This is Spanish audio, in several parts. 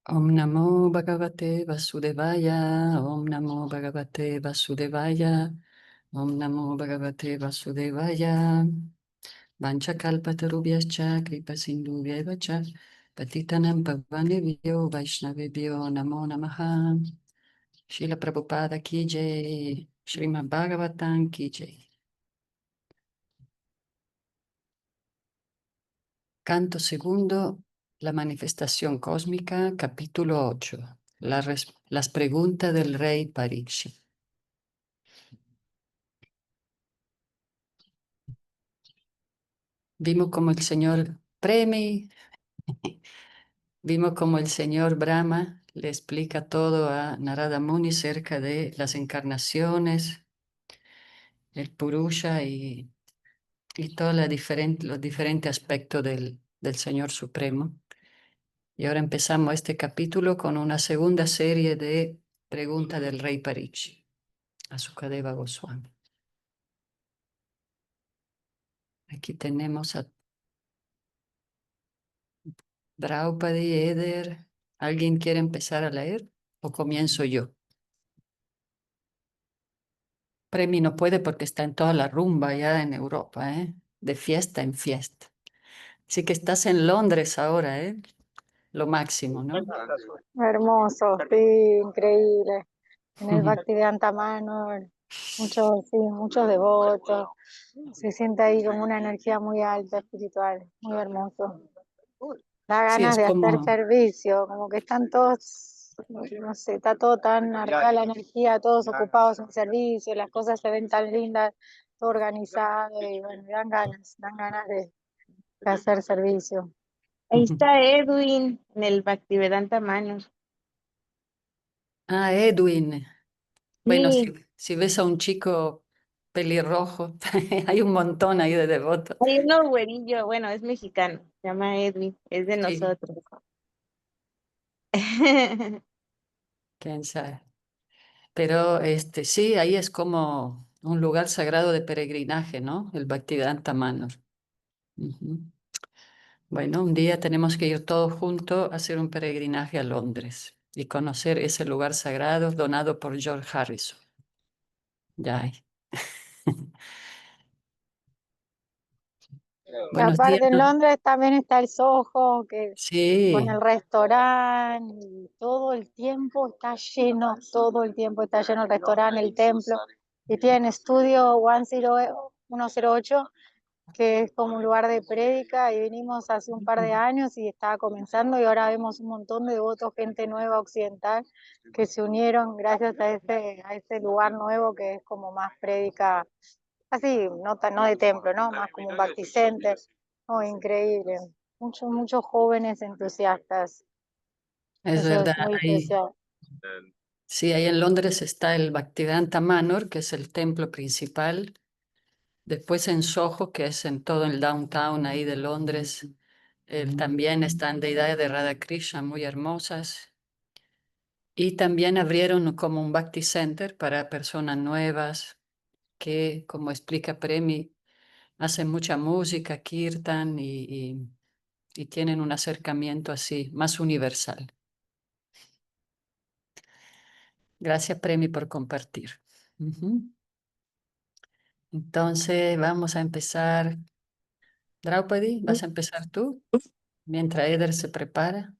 Om Namo Bhagavate Vasudevaya, Om Namo Bhagavate Vasudevaya, Om Namo Bhagavate Vasudevaya, Vanchakalpatarubhyascha, Kripasindhubhyeva cha, Patitanam Pavanebhyo, Vaishnavebhyo, Namo Namaha, Srila Prabhupada ki jai, Srimad Bhagavatam ki jai. Canto segundo, la manifestación cósmica, capítulo 8. Las preguntas del rey Parikshit. Vimos como el señor Premi, vimos como el señor Brahma le explica todo a Narada Muni cerca de las encarnaciones, el Purusha y todos los diferentes aspectos del Señor Supremo. Y ahora empezamos este capítulo con una segunda serie de preguntas del rey Parikshit a Sukadeva Goswami. Aquí tenemos a Draupadi, Eder. ¿Alguien quiere empezar a leer o comienzo yo? Premi no puede porque está en toda la rumba ya en Europa, ¿eh? De fiesta en fiesta. Así que estás en Londres ahora, ¿eh? Lo máximo, ¿no? Hermoso, sí, increíble. En el Bhaktivedanta Manor, muchos, sí, muchos devotos. Se siente ahí como una energía muy alta, espiritual, muy hermoso. Da Sí, ganas es de hacer como, servicio, como que están todos, no sé, está todo tan arcada la energía, todos ocupados en servicio, las cosas se ven tan lindas, todo organizado y bueno, dan ganas de hacer servicio. Ahí está Edwin en el Bhaktivedanta Manos. Edwin. Bueno, Sí, si ves a un chico pelirrojo, hay un montón ahí de devotos. hay uno güerillo, bueno, es mexicano, se llama Edwin, es de Sí, nosotros. quién sabe. Pero sí, ahí es como un lugar sagrado de peregrinaje, ¿no? El Bhaktivedanta Manor. Ujú. Bueno, un día tenemos que ir todos juntos a hacer un peregrinaje a Londres y conocer ese lugar sagrado donado por George Harrison. Ya hay. Buenos días. Aparte en Londres también está el Soho, que con Sí, el restaurante, y todo el tiempo está lleno, todo el tiempo está lleno el restaurante, el templo, y tienen estudio 108, que es como un lugar de prédica, y vinimos hace un par de años y estaba comenzando, y ahora vemos un montón de devotos, gente nueva occidental, que se unieron gracias a ese lugar nuevo que es como más prédica. Así, no de templo, ¿no? Más como un Bhakti Center. Oh, increíble. Muchos jóvenes entusiastas. es Eso verdad. es muy Ahí, especial. sí, ahí en Londres está el Bhaktivedanta Manor, que es el templo principal. Después en Soho, que es en todo el downtown ahí de Londres, también están deidades de Radha Krishna muy hermosas. Y también abrieron como un Bhakti Center para personas nuevas que, como explica Premi, hacen mucha música, kirtan y tienen un acercamiento así más universal. Gracias, Premi, por compartir. Ujú. Entonces, vamos a empezar. Draupadi, ¿vas a empezar tú? Mientras Eder se prepara.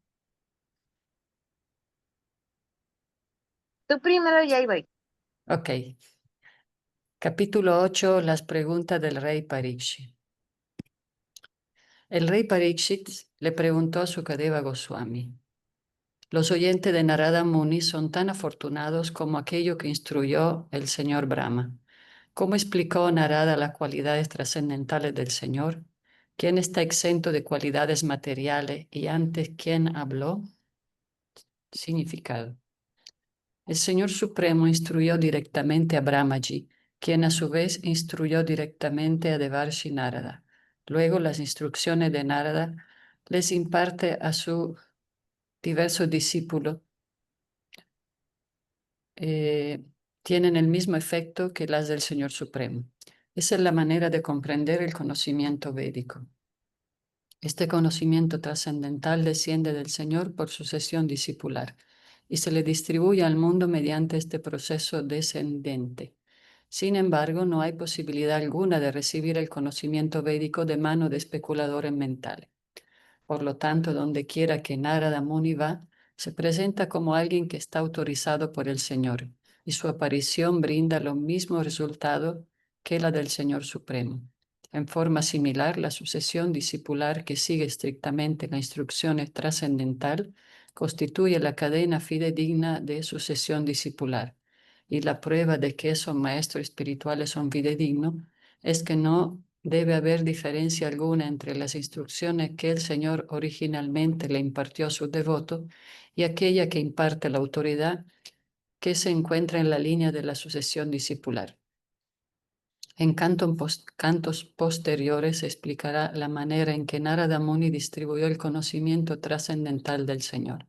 Tú primero y ahí voy. Ok. Capítulo 8. Las preguntas del rey Parikshit. El rey Parikshit le preguntó a Sukadeva Goswami: los oyentes de Narada Muni son tan afortunados como aquello que instruyó el señor Brahma. ¿Cómo explicó Narada las cualidades trascendentales del Señor? ¿Quién está exento de cualidades materiales y antes quién habló? Significado. El Señor Supremo instruyó directamente a Brahmaji, quien a su vez instruyó directamente a Devarshi Narada. Luego las instrucciones de Narada les imparte a sus diversos discípulos, eh, tienen el mismo efecto que las del Señor Supremo. Esa es la manera de comprender el conocimiento védico. Este conocimiento trascendental desciende del Señor por sucesión discipular y se le distribuye al mundo mediante este proceso descendente. Sin embargo, no hay posibilidad alguna de recibir el conocimiento védico de mano de especuladores mentales. Por lo tanto, donde quiera que Narada Muni va, se presenta como alguien que está autorizado por el Señor, y su aparición brinda los mismos resultados que la del Señor Supremo. En forma similar, la sucesión discipular que sigue estrictamente la instrucción trascendental constituye la cadena fidedigna de sucesión discipular. Y la prueba de que esos maestros espirituales son fidedignos es que no debe haber diferencia alguna entre las instrucciones que el Señor originalmente le impartió a sus devotos y aquella que imparte la autoridad que se encuentra en la línea de la sucesión discipular. En cantos posteriores se explicará la manera en que Narada Muni distribuyó el conocimiento trascendental del Señor.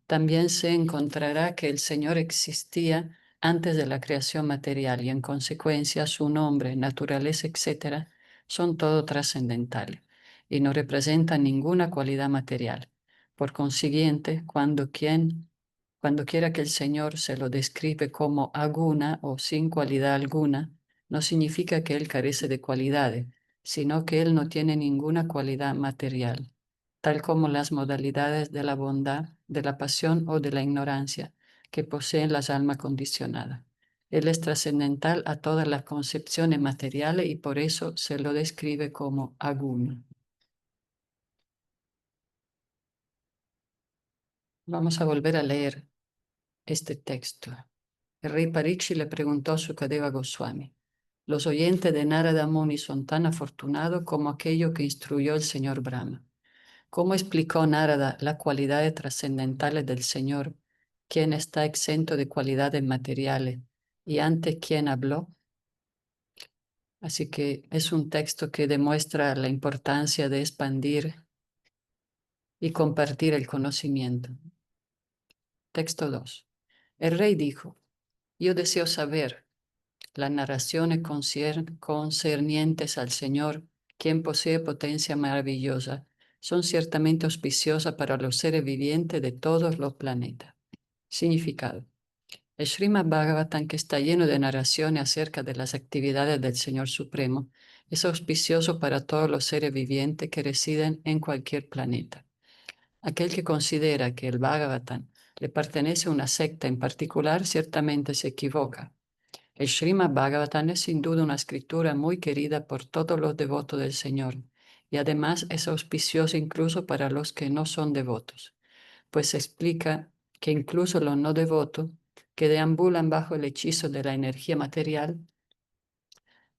También se encontrará que el Señor existía antes de la creación material y en consecuencia su nombre, naturaleza, etc., son todo trascendentales y no representan ninguna cualidad material. Por consiguiente, cuando quiera que el Señor se lo describe como aguna o sin cualidad alguna, no significa que Él carece de cualidades, sino que Él no tiene ninguna cualidad material, tal como las modalidades de la bondad, de la pasión o de la ignorancia que poseen las almas condicionadas. Él es trascendental a todas las concepciones materiales y por eso se lo describe como aguna. Vamos a volver a leer este texto. El rey Parikshit le preguntó a Sukadeva Goswami: los oyentes de Narada Muni son tan afortunados como aquello que instruyó el señor Brahma. ¿Cómo explicó Narada las cualidades trascendentales del Señor, quien está exento de cualidades materiales, y antes quién habló? Así que es un texto que demuestra la importancia de expandir y compartir el conocimiento. Texto 2. El rey dijo: yo deseo saber las narraciones concernientes al Señor, quien posee potencia maravillosa, son ciertamente auspiciosas para los seres vivientes de todos los planetas. Significado. El Srimad Bhagavatam, que está lleno de narraciones acerca de las actividades del Señor Supremo, es auspicioso para todos los seres vivientes que residen en cualquier planeta. Aquel que considera que el Bhagavatam le pertenece a una secta en particular, ciertamente se equivoca. El Srimad Bhagavatam es sin duda una escritura muy querida por todos los devotos del Señor y además es auspicioso incluso para los que no son devotos, pues explica que incluso los no devotos que deambulan bajo el hechizo de la energía material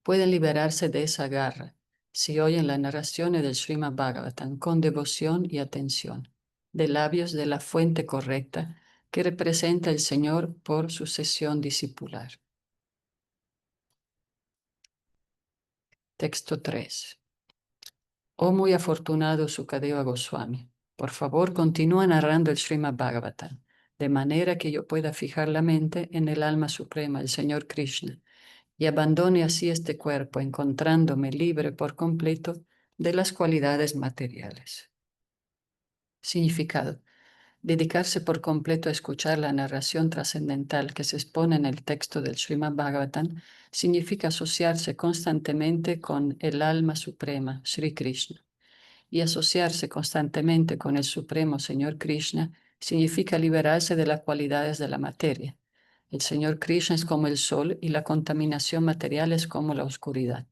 pueden liberarse de esa garra si oyen las narraciones del Srimad Bhagavatam con devoción y atención, de labios de la fuente correcta que representa el Señor por sucesión discipular. Texto 3. Oh muy afortunado Sukadeva Goswami, por favor continúa narrando el Srimad Bhagavatam, de manera que yo pueda fijar la mente en el alma suprema, el Señor Krishna, y abandone así este cuerpo, encontrándome libre por completo de las cualidades materiales. Significado. Dedicarse por completo a escuchar la narración trascendental que se expone en el texto del Srimad Bhagavatam significa asociarse constantemente con el alma suprema, Sri Krishna. Y asociarse constantemente con el Supremo Señor Krishna significa liberarse de las cualidades de la materia. El Señor Krishna es como el sol y la contaminación material es como la oscuridad.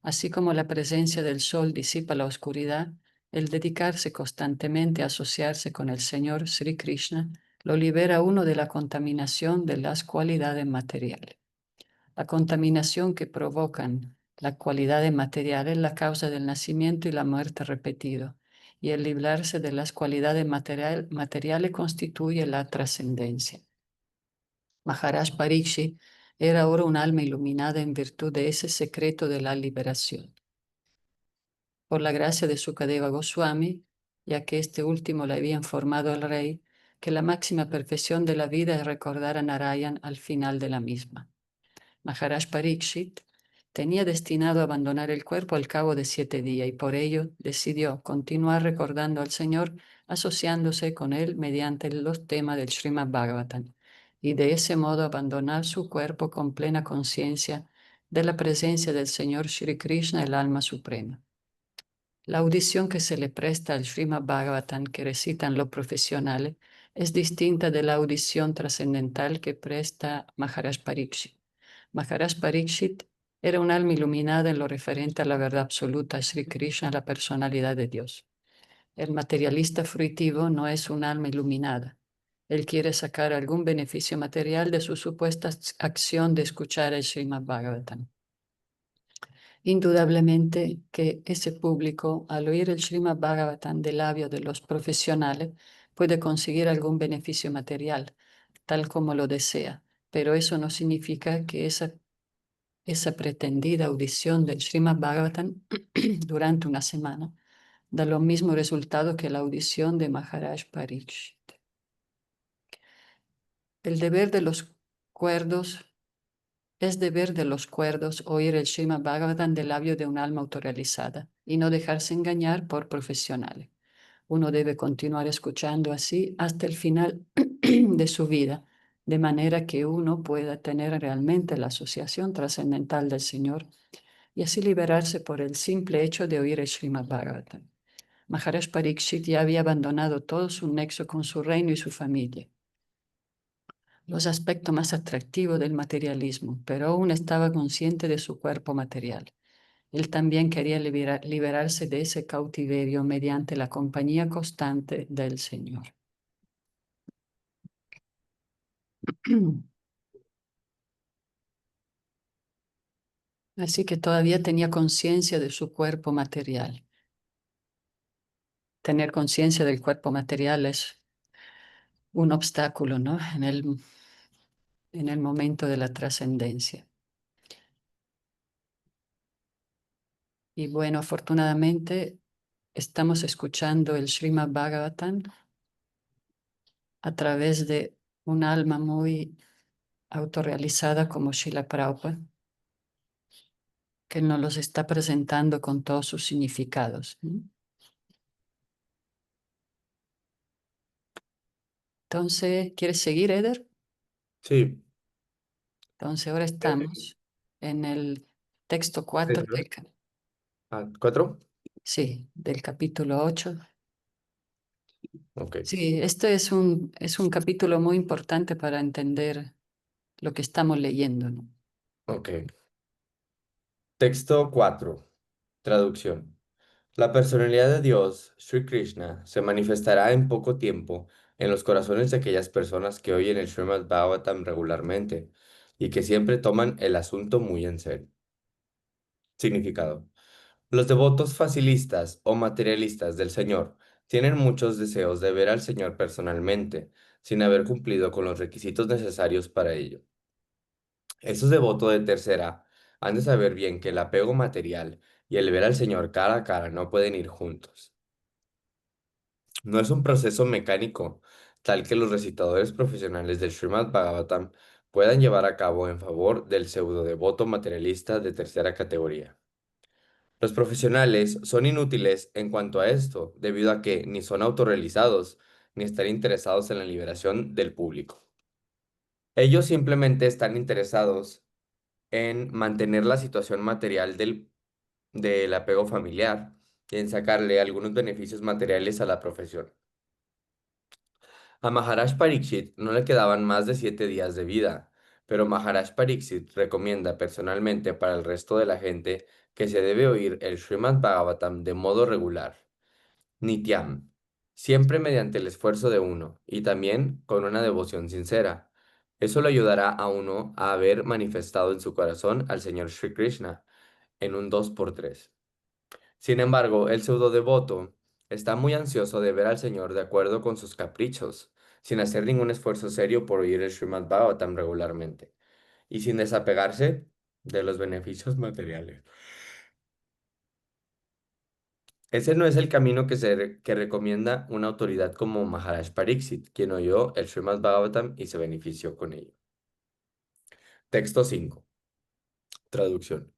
Así como la presencia del sol disipa la oscuridad, el dedicarse constantemente a asociarse con el Señor Sri Krishna lo libera a uno de la contaminación de las cualidades materiales. La contaminación que provocan las cualidades materiales es la causa del nacimiento y la muerte repetido, y el librarse de las cualidades materiales constituye la trascendencia. Maharaj Parikshit era ahora un alma iluminada en virtud de ese secreto de la liberación. Por la gracia de Sukadeva Goswami, ya que este último le había informado al rey que la máxima perfección de la vida es recordar a Narayan al final de la misma. Maharaj Parikshit tenía destinado a abandonar el cuerpo al cabo de 7 días y por ello decidió continuar recordando al Señor, asociándose con él mediante los temas del Srimad Bhagavatam y de ese modo abandonar su cuerpo con plena conciencia de la presencia del Señor Shri Krishna, el alma suprema. La audición que se le presta al Srimad Bhagavatam que recitan los profesionales es distinta de la audición trascendental que presta Maharaj Pariksit. Maharaj Pariksit era un alma iluminada en lo referente a la verdad absoluta, Sri Krishna, la personalidad de Dios. El materialista fruitivo no es un alma iluminada. Él quiere sacar algún beneficio material de su supuesta acción de escuchar el Srimad Bhagavatam. Indudablemente que ese público, al oír el Srimad Bhagavatam del labio de los profesionales, puede conseguir algún beneficio material, tal como lo desea, pero eso no significa que esa pretendida audición del Srimad Bhagavatam durante una semana da lo mismo resultado que la audición de Maharaj Pariksit. El deber de los cuerdos Es deber de los cuerdos oír el Srimad Bhagavatam del labio de un alma autorrealizada y no dejarse engañar por profesionales. Uno debe continuar escuchando así hasta el final de su vida, de manera que uno pueda tener realmente la asociación trascendental del Señor y así liberarse por el simple hecho de oír el Srimad Bhagavatam. Maharaj Pariksit ya había abandonado todo su nexo con su reino y su familia, los aspectos más atractivos del materialismo, pero aún estaba consciente de su cuerpo material. Él también quería liberarse de ese cautiverio mediante la compañía constante del Señor. Así que todavía tenía conciencia de su cuerpo material. Tener conciencia del cuerpo material es un obstáculo, ¿no? En el momento de la trascendencia. Y bueno, afortunadamente estamos escuchando el Srimad Bhagavatam a través de un alma muy autorrealizada como Srila Prabhupada, que nos los está presentando con todos sus significados. Entonces, ¿quieres seguir, Eder? Sí. Entonces, ahora estamos en el texto 4 ¿Tres? ¿Cuatro? sí, del capítulo 8. Ok. Sí, este es un capítulo muy importante para entender lo que estamos leyendo, ¿no? Ok. Texto 4. Traducción. La personalidad de Dios, Sri Krishna, se manifestará en poco tiempo en los corazones de aquellas personas que oyen el Srimad Bhagavatam regularmente y que siempre toman el asunto muy en serio. Significado. Los devotos facilistas o materialistas del Señor tienen muchos deseos de ver al Señor personalmente, sin haber cumplido con los requisitos necesarios para ello. Esos devotos de tercera han de saber bien que el apego material y el ver al Señor cara a cara no pueden ir juntos. No es un proceso mecánico tal que los recitadores profesionales del Srimad Bhagavatam puedan llevar a cabo en favor del pseudo devoto materialista de tercera categoría. Los profesionales son inútiles en cuanto a esto, debido a que ni son autorrealizados ni están interesados en la liberación del público. Ellos simplemente están interesados en mantener la situación material del apego familiar y en sacarle algunos beneficios materiales a la profesión. A Maharaj Pariksit no le quedaban más de 7 días de vida, pero Maharaj Pariksit recomienda personalmente para el resto de la gente que se debe oír el Srimad Bhagavatam de modo regular, Nityam, siempre mediante el esfuerzo de uno y también con una devoción sincera. Eso le ayudará a uno a haber manifestado en su corazón al Señor Sri Krishna en un 2 por 3. Sin embargo, el pseudo devoto está muy ansioso de ver al Señor de acuerdo con sus caprichos, sin hacer ningún esfuerzo serio por oír el Srimad Bhagavatam regularmente y sin desapegarse de los beneficios materiales. Ese no es el camino que recomienda una autoridad como Maharaj Pariksit, quien oyó el Srimad Bhagavatam y se benefició con ello. Texto 5. Traducción.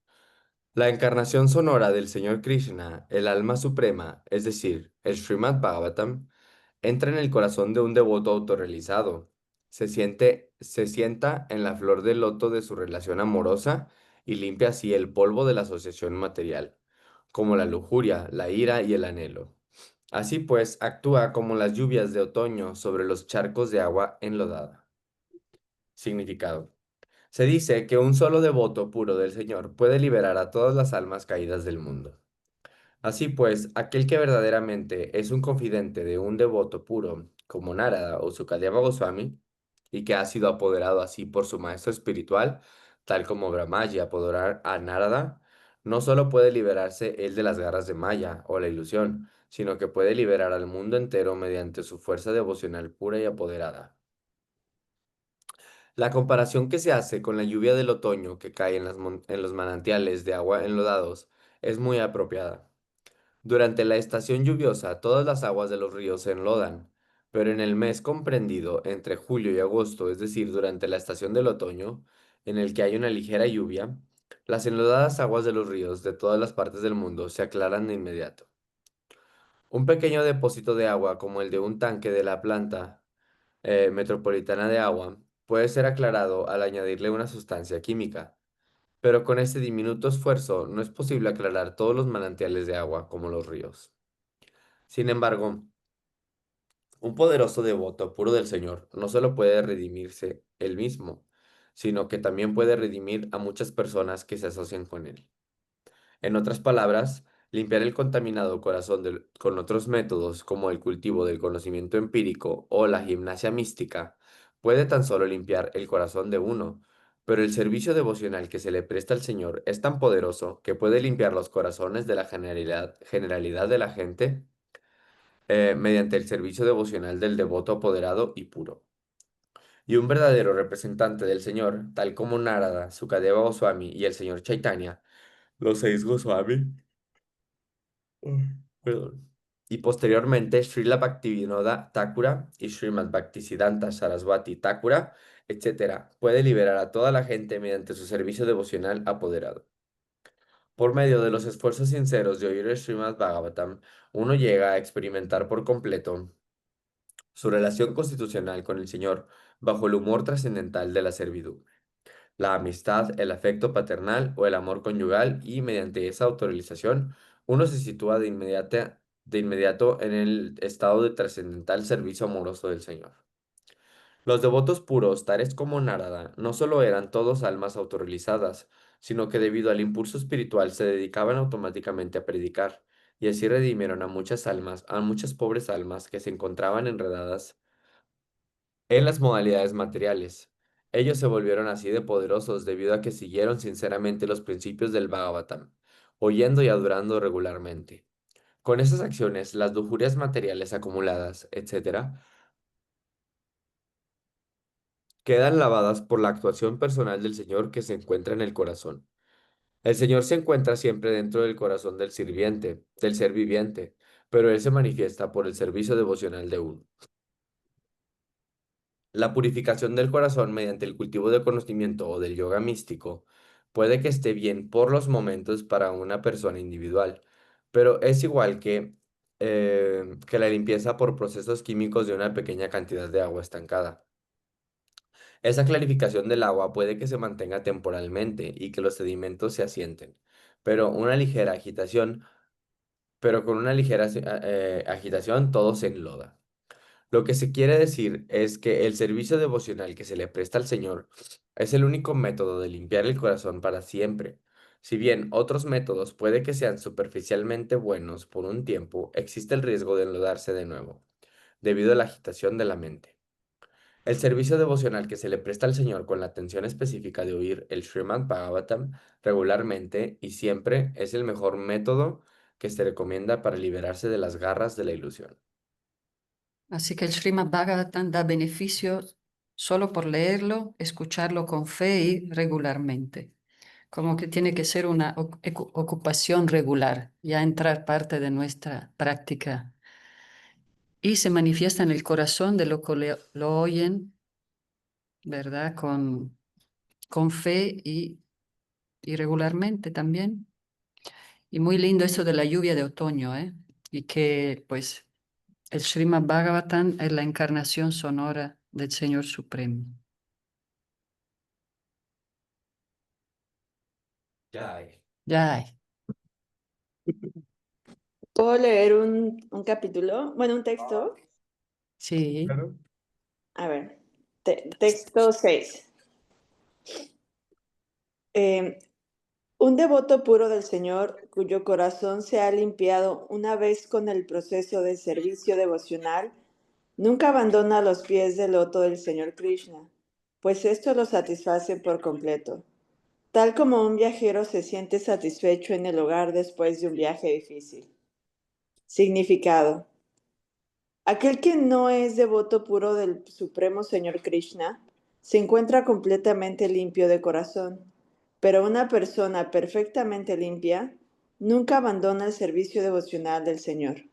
La encarnación sonora del Señor Krishna, el alma suprema, es decir, el Srimad Bhagavatam, entra en el corazón de un devoto autorrealizado. Se sienta en la flor del loto de su relación amorosa y limpia así el polvo de la asociación material, como la lujuria, la ira y el anhelo. Así pues, actúa como las lluvias de otoño sobre los charcos de agua enlodada. Significado. Se dice que un solo devoto puro del Señor puede liberar a todas las almas caídas del mundo. Así pues, aquel que verdaderamente es un confidente de un devoto puro, como Narada o Sukadeva Goswami, y que ha sido apoderado así por su maestro espiritual, tal como Brahmaji apoderó a Narada, no solo puede liberarse él de las garras de Maya o la ilusión, sino que puede liberar al mundo entero mediante su fuerza devocional pura y apoderada. La comparación que se hace con la lluvia del otoño que cae en los manantiales de agua enlodados es muy apropiada. Durante la estación lluviosa, todas las aguas de los ríos se enlodan, pero en el mes comprendido entre julio y agosto, es decir, durante la estación del otoño, en el que hay una ligera lluvia, las enlodadas aguas de los ríos de todas las partes del mundo se aclaran de inmediato. Un pequeño depósito de agua, como el de un tanque de la planta metropolitana de agua, puede ser aclarado al añadirle una sustancia química, pero con este diminuto esfuerzo no es posible aclarar todos los manantiales de agua como los ríos. Sin embargo, un poderoso devoto puro del Señor no solo puede redimirse él mismo, sino que también puede redimir a muchas personas que se asocian con él. En otras palabras, limpiar el contaminado corazón con otros métodos como el cultivo del conocimiento empírico o la gimnasia mística puede tan solo limpiar el corazón de uno, pero el servicio devocional que se le presta al Señor es tan poderoso que puede limpiar los corazones de la generalidad de la gente mediante el servicio devocional del devoto apoderado y puro. Y un verdadero representante del Señor, tal como Narada, Sukadeva Goswami y el Señor Chaitanya, los 6 Goswami, perdón, y posteriormente Srila Bhaktivinoda Thakura y Srimad Bhaktisiddhanta Saraswati Thakura, etc., puede liberar a toda la gente mediante su servicio devocional apoderado. Por medio de los esfuerzos sinceros de oír el Srimad Bhagavatam, uno llega a experimentar por completo su relación constitucional con el Señor bajo el humor trascendental de la servidumbre, la amistad, el afecto paternal o el amor conyugal y mediante esa autorización uno se sitúa de inmediato en el estado de trascendental servicio amoroso del Señor. Los devotos puros, tales como Narada, no solo eran todos almas autorrealizadas, sino que debido al impulso espiritual se dedicaban automáticamente a predicar, y así redimieron a muchas almas, a muchas pobres almas que se encontraban enredadas en las modalidades materiales. Ellos se volvieron así de poderosos debido a que siguieron sinceramente los principios del Bhagavatam, oyendo y adorando regularmente. Con esas acciones, las lujurias materiales acumuladas, etc., quedan lavadas por la actuación personal del Señor que se encuentra en el corazón. El Señor se encuentra siempre dentro del corazón del sirviente, del ser viviente, pero Él se manifiesta por el servicio devocional de uno. La purificación del corazón mediante el cultivo del conocimiento o del yoga místico puede que esté bien por los momentos para una persona individual, pero es igual que la limpieza por procesos químicos de una pequeña cantidad de agua estancada. Esa clarificación del agua puede que se mantenga temporalmente y que los sedimentos se asienten, pero pero con una ligera agitación todo se enloda. Lo que se quiere decir es que el servicio devocional que se le presta al Señor es el único método de limpiar el corazón para siempre. Si bien otros métodos puede que sean superficialmente buenos por un tiempo, existe el riesgo de enlodarse de nuevo, debido a la agitación de la mente. El servicio devocional que se le presta al Señor con la atención específica de oír el Srimad Bhagavatam regularmente y siempre es el mejor método que se recomienda para liberarse de las garras de la ilusión. Así que el Srimad Bhagavatam da beneficios solo por leerlo, escucharlo con fe y regularmente. Como que tiene que ser una ocupación regular, ya entrar parte de nuestra práctica. Y se manifiesta en el corazón de lo que lo oyen, ¿verdad? Con fe y regularmente también. Y muy lindo eso de la lluvia de otoño, ¿eh? Y que pues el Srimad Bhagavatam es la encarnación sonora del Señor Supremo. Jai. Ya, ¿Puedo leer un capítulo? Bueno, un texto. sí. Claro. A ver, texto 6. Un devoto puro del Señor, cuyo corazón se ha limpiado una vez con el proceso de servicio devocional, nunca abandona los pies del loto del Señor Krishna, pues esto lo satisface por completo, tal como un viajero se siente satisfecho en el hogar después de un viaje difícil. Significado. Aquel que no es devoto puro del Supremo Señor Krishna se encuentra completamente limpio de corazón, pero una persona perfectamente limpia nunca abandona el servicio devocional del Señor.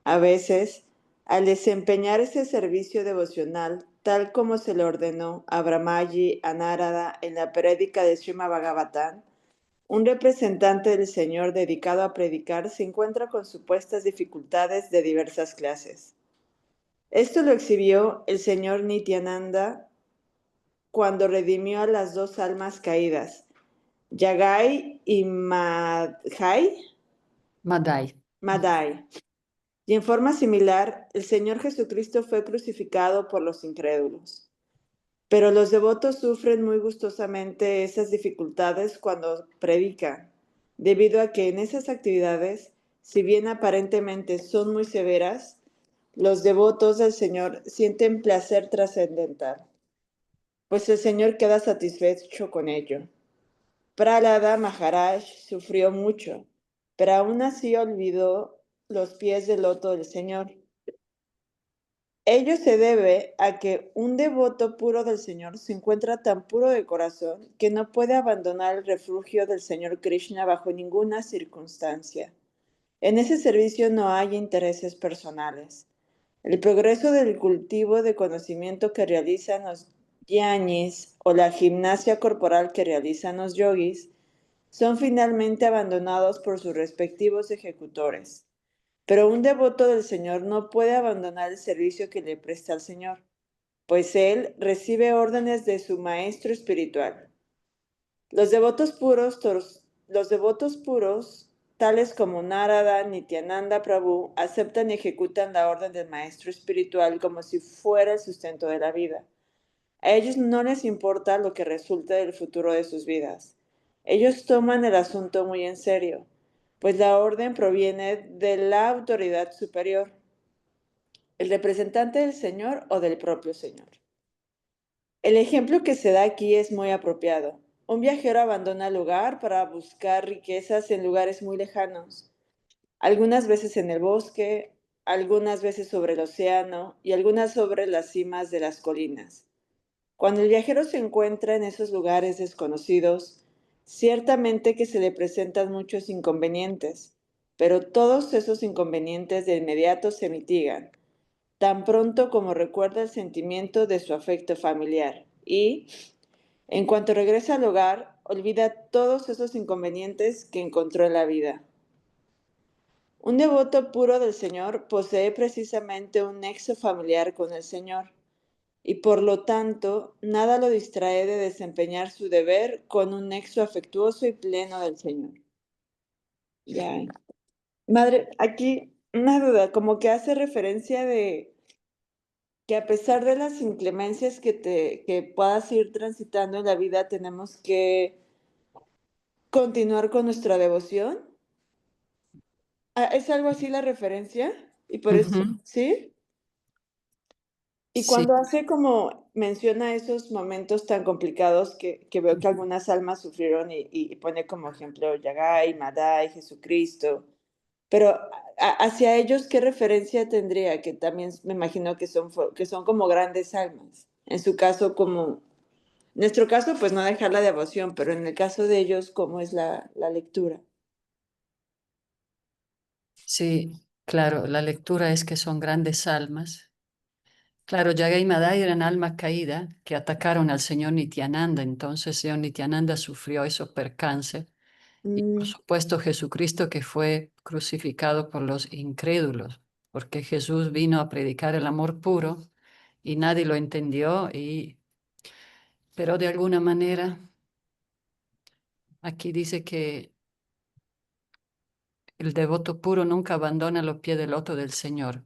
A veces, al desempeñar ese servicio devocional, tal como se le ordenó a Brahmaji a Narada en la prédica de Srimad Bhagavatam, un representante del Señor dedicado a predicar se encuentra con supuestas dificultades de diversas clases. Esto lo exhibió el señor Nityananda cuando redimió a las dos almas caídas, Yagai y Madai. Madai. Y en forma similar, el Señor Jesucristo fue crucificado por los incrédulos. Pero los devotos sufren muy gustosamente esas dificultades cuando predican, debido a que en esas actividades, si bien aparentemente son muy severas, los devotos del Señor sienten placer trascendental, pues el Señor queda satisfecho con ello. Prahlada Maharaj sufrió mucho, pero aún así olvidó los pies del loto del Señor. Ello se debe a que un devoto puro del Señor se encuentra tan puro de corazón que no puede abandonar el refugio del Señor Krishna bajo ninguna circunstancia. En ese servicio no hay intereses personales. El progreso del cultivo de conocimiento que realizan los jnanis o la gimnasia corporal que realizan los yogis son finalmente abandonados por sus respectivos ejecutores. Pero un devoto del Señor no puede abandonar el servicio que le presta al Señor, pues él recibe órdenes de su maestro espiritual. Los devotos puros, tales como Narada, Nityananda Prabhu, aceptan y ejecutan la orden del maestro espiritual como si fuera el sustento de la vida. A ellos no les importa lo que resulte del futuro de sus vidas. Ellos toman el asunto muy en serio, pues la orden proviene de la autoridad superior, el representante del Señor o del propio Señor. El ejemplo que se da aquí es muy apropiado. Un viajero abandona el lugar para buscar riquezas en lugares muy lejanos, algunas veces en el bosque, algunas veces sobre el océano y algunas sobre las cimas de las colinas. Cuando el viajero se encuentra en esos lugares desconocidos, ciertamente que se le presentan muchos inconvenientes, pero todos esos inconvenientes de inmediato se mitigan, tan pronto como recuerda el sentimiento de su afecto familiar y, en cuanto regresa al hogar, olvida todos esos inconvenientes que encontró en la vida. Un devoto puro del Señor posee precisamente un nexo familiar con el Señor y por lo tanto nada lo distrae de desempeñar su deber con un nexo afectuoso y pleno del Señor. Ya. Madre, aquí una duda, como que hace referencia de que a pesar de las inclemencias que puedas ir transitando en la vida, tenemos que continuar con nuestra devoción. ¿Es algo así la referencia? Y por eso, Ujú. ¿sí? Y Sí. cuando hace como menciona esos momentos tan complicados que veo que algunas almas sufrieron y pone como ejemplo Yagai, Madai, Jesucristo, pero hacia ellos, ¿qué referencia tendría? Que también me imagino que son como grandes almas. En su caso, como, en nuestro caso, pues no dejar la devoción, pero en el caso de ellos, ¿cómo es la lectura? Sí, claro, la lectura es que son grandes almas. Claro, Yaga y Madai eran almas caídas que atacaron al señor Nityananda, entonces el señor Nityananda sufrió esos percances Y por Mm. supuesto Jesucristo que fue crucificado por los incrédulos, porque Jesús vino a predicar el amor puro y nadie lo entendió, pero de alguna manera aquí dice que el devoto puro nunca abandona los pies del loto del Señor,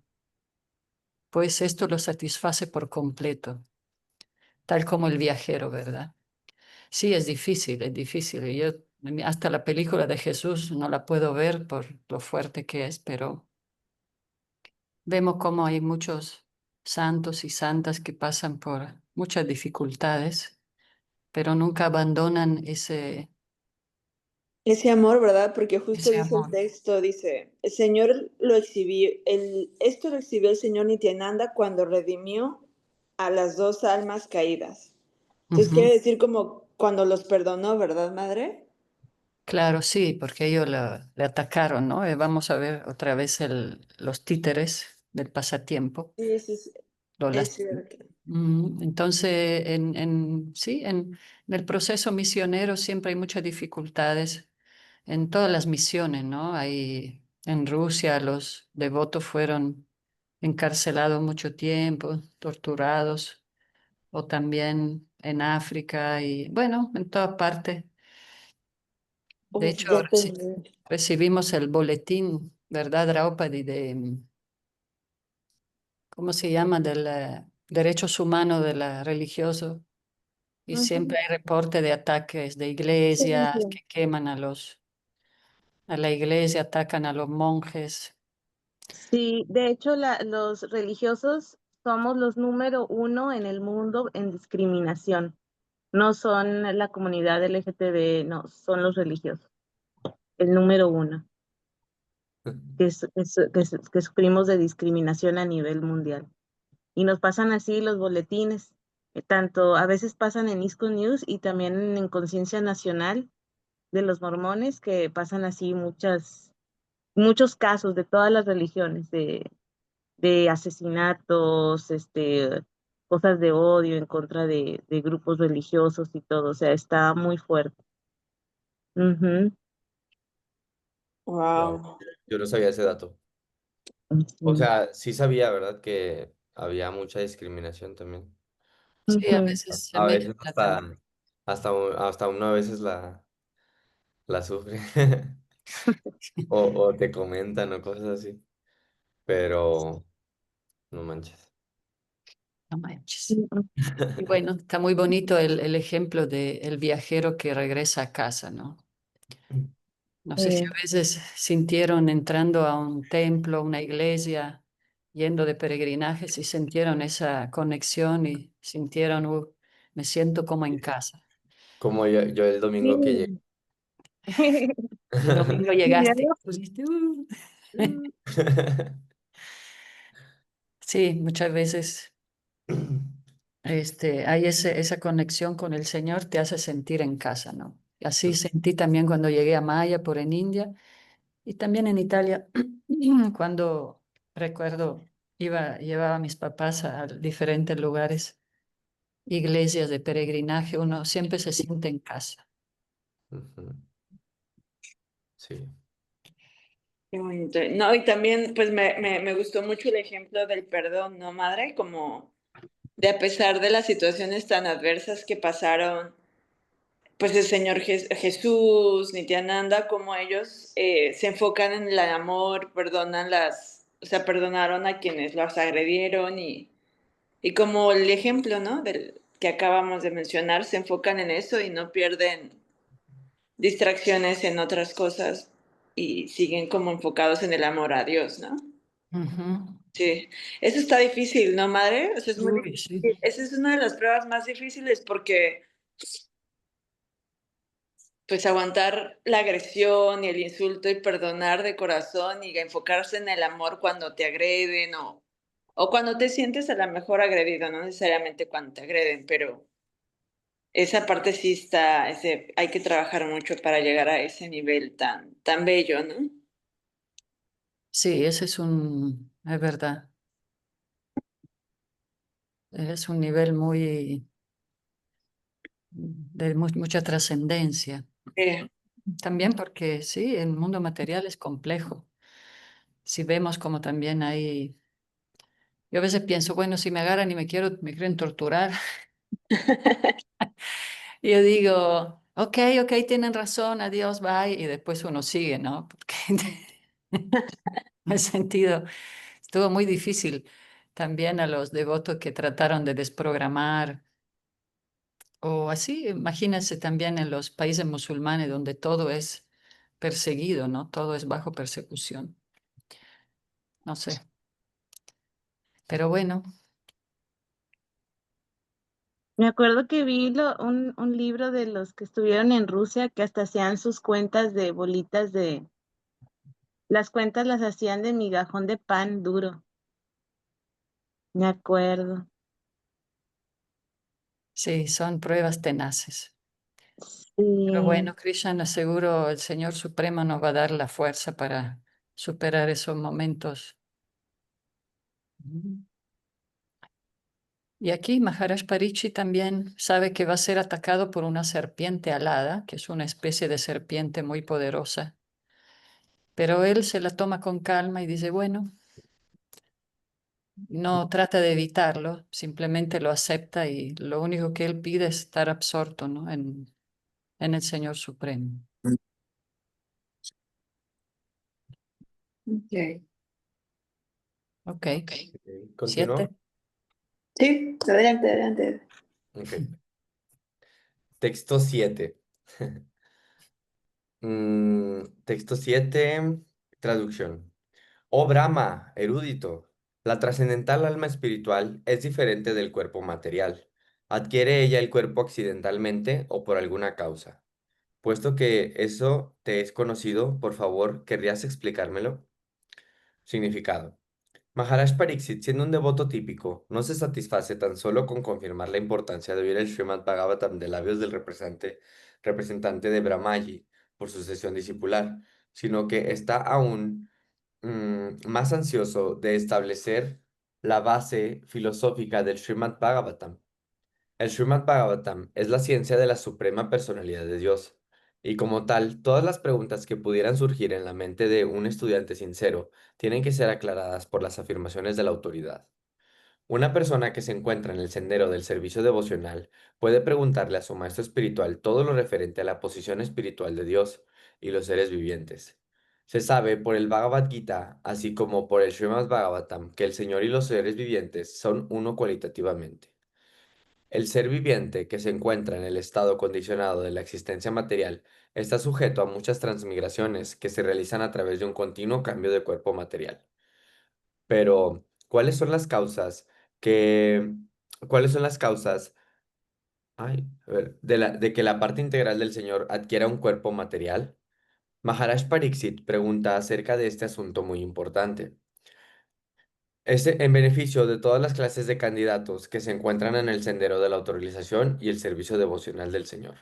pues esto lo satisface por completo, tal como el viajero, ¿verdad? Sí, es difícil, es difícil. Yo hasta la película de Jesús no la puedo ver por lo fuerte que es, pero vemos cómo hay muchos santos y santas que pasan por muchas dificultades, pero nunca abandonan Ese amor, ¿verdad? Porque justo ese dice el amor. texto, dice, el Señor lo exhibió, esto lo exhibió el Señor Nityananda cuando redimió a las dos almas caídas. Entonces quiere Ujú. decir como cuando los perdonó, ¿verdad, madre? Claro, sí, porque ellos le atacaron, ¿no? Vamos a ver otra vez los títeres del pasatiempo. Sí, sí, sí, Lo es las- cierto. Entonces, sí, en el proceso misionero siempre hay muchas dificultades en todas las misiones, ¿no? Hay, en Rusia los devotos fueron encarcelados mucho tiempo, torturados, o también en África y bueno, en todas partes. De Uf, hecho, ya entendí. recibimos el boletín, ¿verdad, Draupadi, ¿cómo se llama? Del derechos humanos de la religioso. Y Ujú. siempre hay reporte de ataques de Sí, iglesias sí. que queman a la iglesia, atacan a los monjes. Sí, de hecho, los religiosos somos los número uno en el mundo en discriminación. No son la comunidad LGTB, no, son los religiosos, el número uno que sufrimos de discriminación a nivel mundial. Y nos pasan así los boletines, tanto a veces pasan en ISCO News y también en Conciencia Nacional de los Mormones, que pasan así muchos casos de todas las religiones, de asesinatos, cosas de odio en contra de grupos religiosos y todo, o sea, está muy fuerte. Ujú, Wow, Wow. yo no sabía ese dato. O sí, sea, sí sabía, ¿verdad? Que había mucha discriminación también. Sí, a ujú. veces se A veces mezcla también. hasta uno a veces la sufre. O te comentan o cosas así. Pero no manches. No manches. Ujú. Y bueno, está muy bonito el ejemplo del viajero que regresa a casa, ¿no? No sé si Eh, a veces sintieron entrando a un templo, una iglesia, yendo de peregrinajes y sintieron esa conexión y sintieron, me siento como en casa." Como yo el domingo que llegué. sí. El domingo Y llegaste algo- y pusiste, "Uh". Sí, muchas veces hay esa conexión con el Señor, te hace sentir en casa, ¿no? Y así sentí también cuando llegué a Maya por en India y también en Italia, cuando recuerdo, llevaba a mis papás a diferentes lugares, iglesias de peregrinaje, uno siempre se siente en casa. Ujú, sí. Qué bonito. No, y también, pues me gustó mucho el ejemplo del perdón, ¿no, madre? Como de a pesar de las situaciones tan adversas que pasaron, pues el Señor Jesús, Nityananda, como ellos se enfocan en el amor, perdonan o sea, perdonaron a quienes los agredieron y como el ejemplo, ¿no? Del que acabamos de mencionar, se enfocan en eso y no pierden distracciones en otras cosas y siguen como enfocados en el amor a Dios, ¿no? Ujú. Sí, eso está difícil, ¿no, madre? O sea, es muy Uy, sí. difícil. Esa es una de las pruebas más difíciles porque, pues, aguantar la agresión y el insulto y perdonar de corazón y enfocarse en el amor cuando te agreden o cuando te sientes a lo mejor agredido, no necesariamente cuando te agreden, pero esa parte sí está, hay que trabajar mucho para llegar a ese nivel tan bello, ¿no? Sí, es verdad, es un nivel muy, de mucha trascendencia. Sí. También porque sí, el mundo material es complejo. Si vemos como también hay, yo a veces pienso, bueno, si me agarran y me quieren torturar, y yo digo, ok, tienen razón, adiós, bye, y después uno sigue, ¿no? Porque en ese sentido estuvo muy difícil también a los devotos que trataron de desprogramar, o así, imagínense también en los países musulmanes donde todo es perseguido, ¿no? Todo es bajo persecución. No sé, pero bueno, Me acuerdo que vi un libro de los que estuvieron en Rusia que hasta hacían sus cuentas de bolitas de, las cuentas las hacían de migajón de pan duro, me acuerdo. sí, son pruebas tenaces. Pero Sí, bueno, Krishna, seguro el Señor Supremo nos va a dar la fuerza para superar esos momentos. Y aquí Maharaj Pariksit también sabe que va a ser atacado por una serpiente alada, que es una especie de serpiente muy poderosa. Pero él se la toma con calma y dice, bueno, no trata de evitarlo, simplemente lo acepta y lo único que él pide es estar absorto, ¿no? en el Señor Supremo. Ok. Ok, Ok, siete. ¿continúo? Sí, adelante, adelante. Ok. Texto 7. Texto 7. Traducción. Oh Brahma, erudito, la trascendental alma espiritual es diferente del cuerpo material. ¿Adquiere ella el cuerpo accidentalmente o por alguna causa? Puesto que eso te es conocido, por favor, ¿querrías explicármelo? Significado. Maharaj Pariksit, siendo un devoto típico, no se satisface tan solo con confirmar la importancia de oír el Srimad Bhagavatam de labios del representante de Brahmaji por su sesión discipular, sino que está aún más ansioso de establecer la base filosófica del Srimad Bhagavatam. El Srimad Bhagavatam es la ciencia de la suprema personalidad de Dios, y como tal, todas las preguntas que pudieran surgir en la mente de un estudiante sincero tienen que ser aclaradas por las afirmaciones de la autoridad. Una persona que se encuentra en el sendero del servicio devocional puede preguntarle a su maestro espiritual todo lo referente a la posición espiritual de Dios y los seres vivientes. Se sabe por el Bhagavad Gita, así como por el Srimad Bhagavatam, que el Señor y los seres vivientes son uno cualitativamente. El ser viviente que se encuentra en el estado condicionado de la existencia material está sujeto a muchas transmigraciones que se realizan a través de un continuo cambio de cuerpo material. Pero, que, ¿cuáles son las causas, ay, a ver, de que la parte integral del Señor adquiera un cuerpo material? Maharaj Pariksit pregunta acerca de este asunto muy importante. Este en beneficio de todas las clases de candidatos que se encuentran en el sendero de la autorización y el servicio devocional del Señor.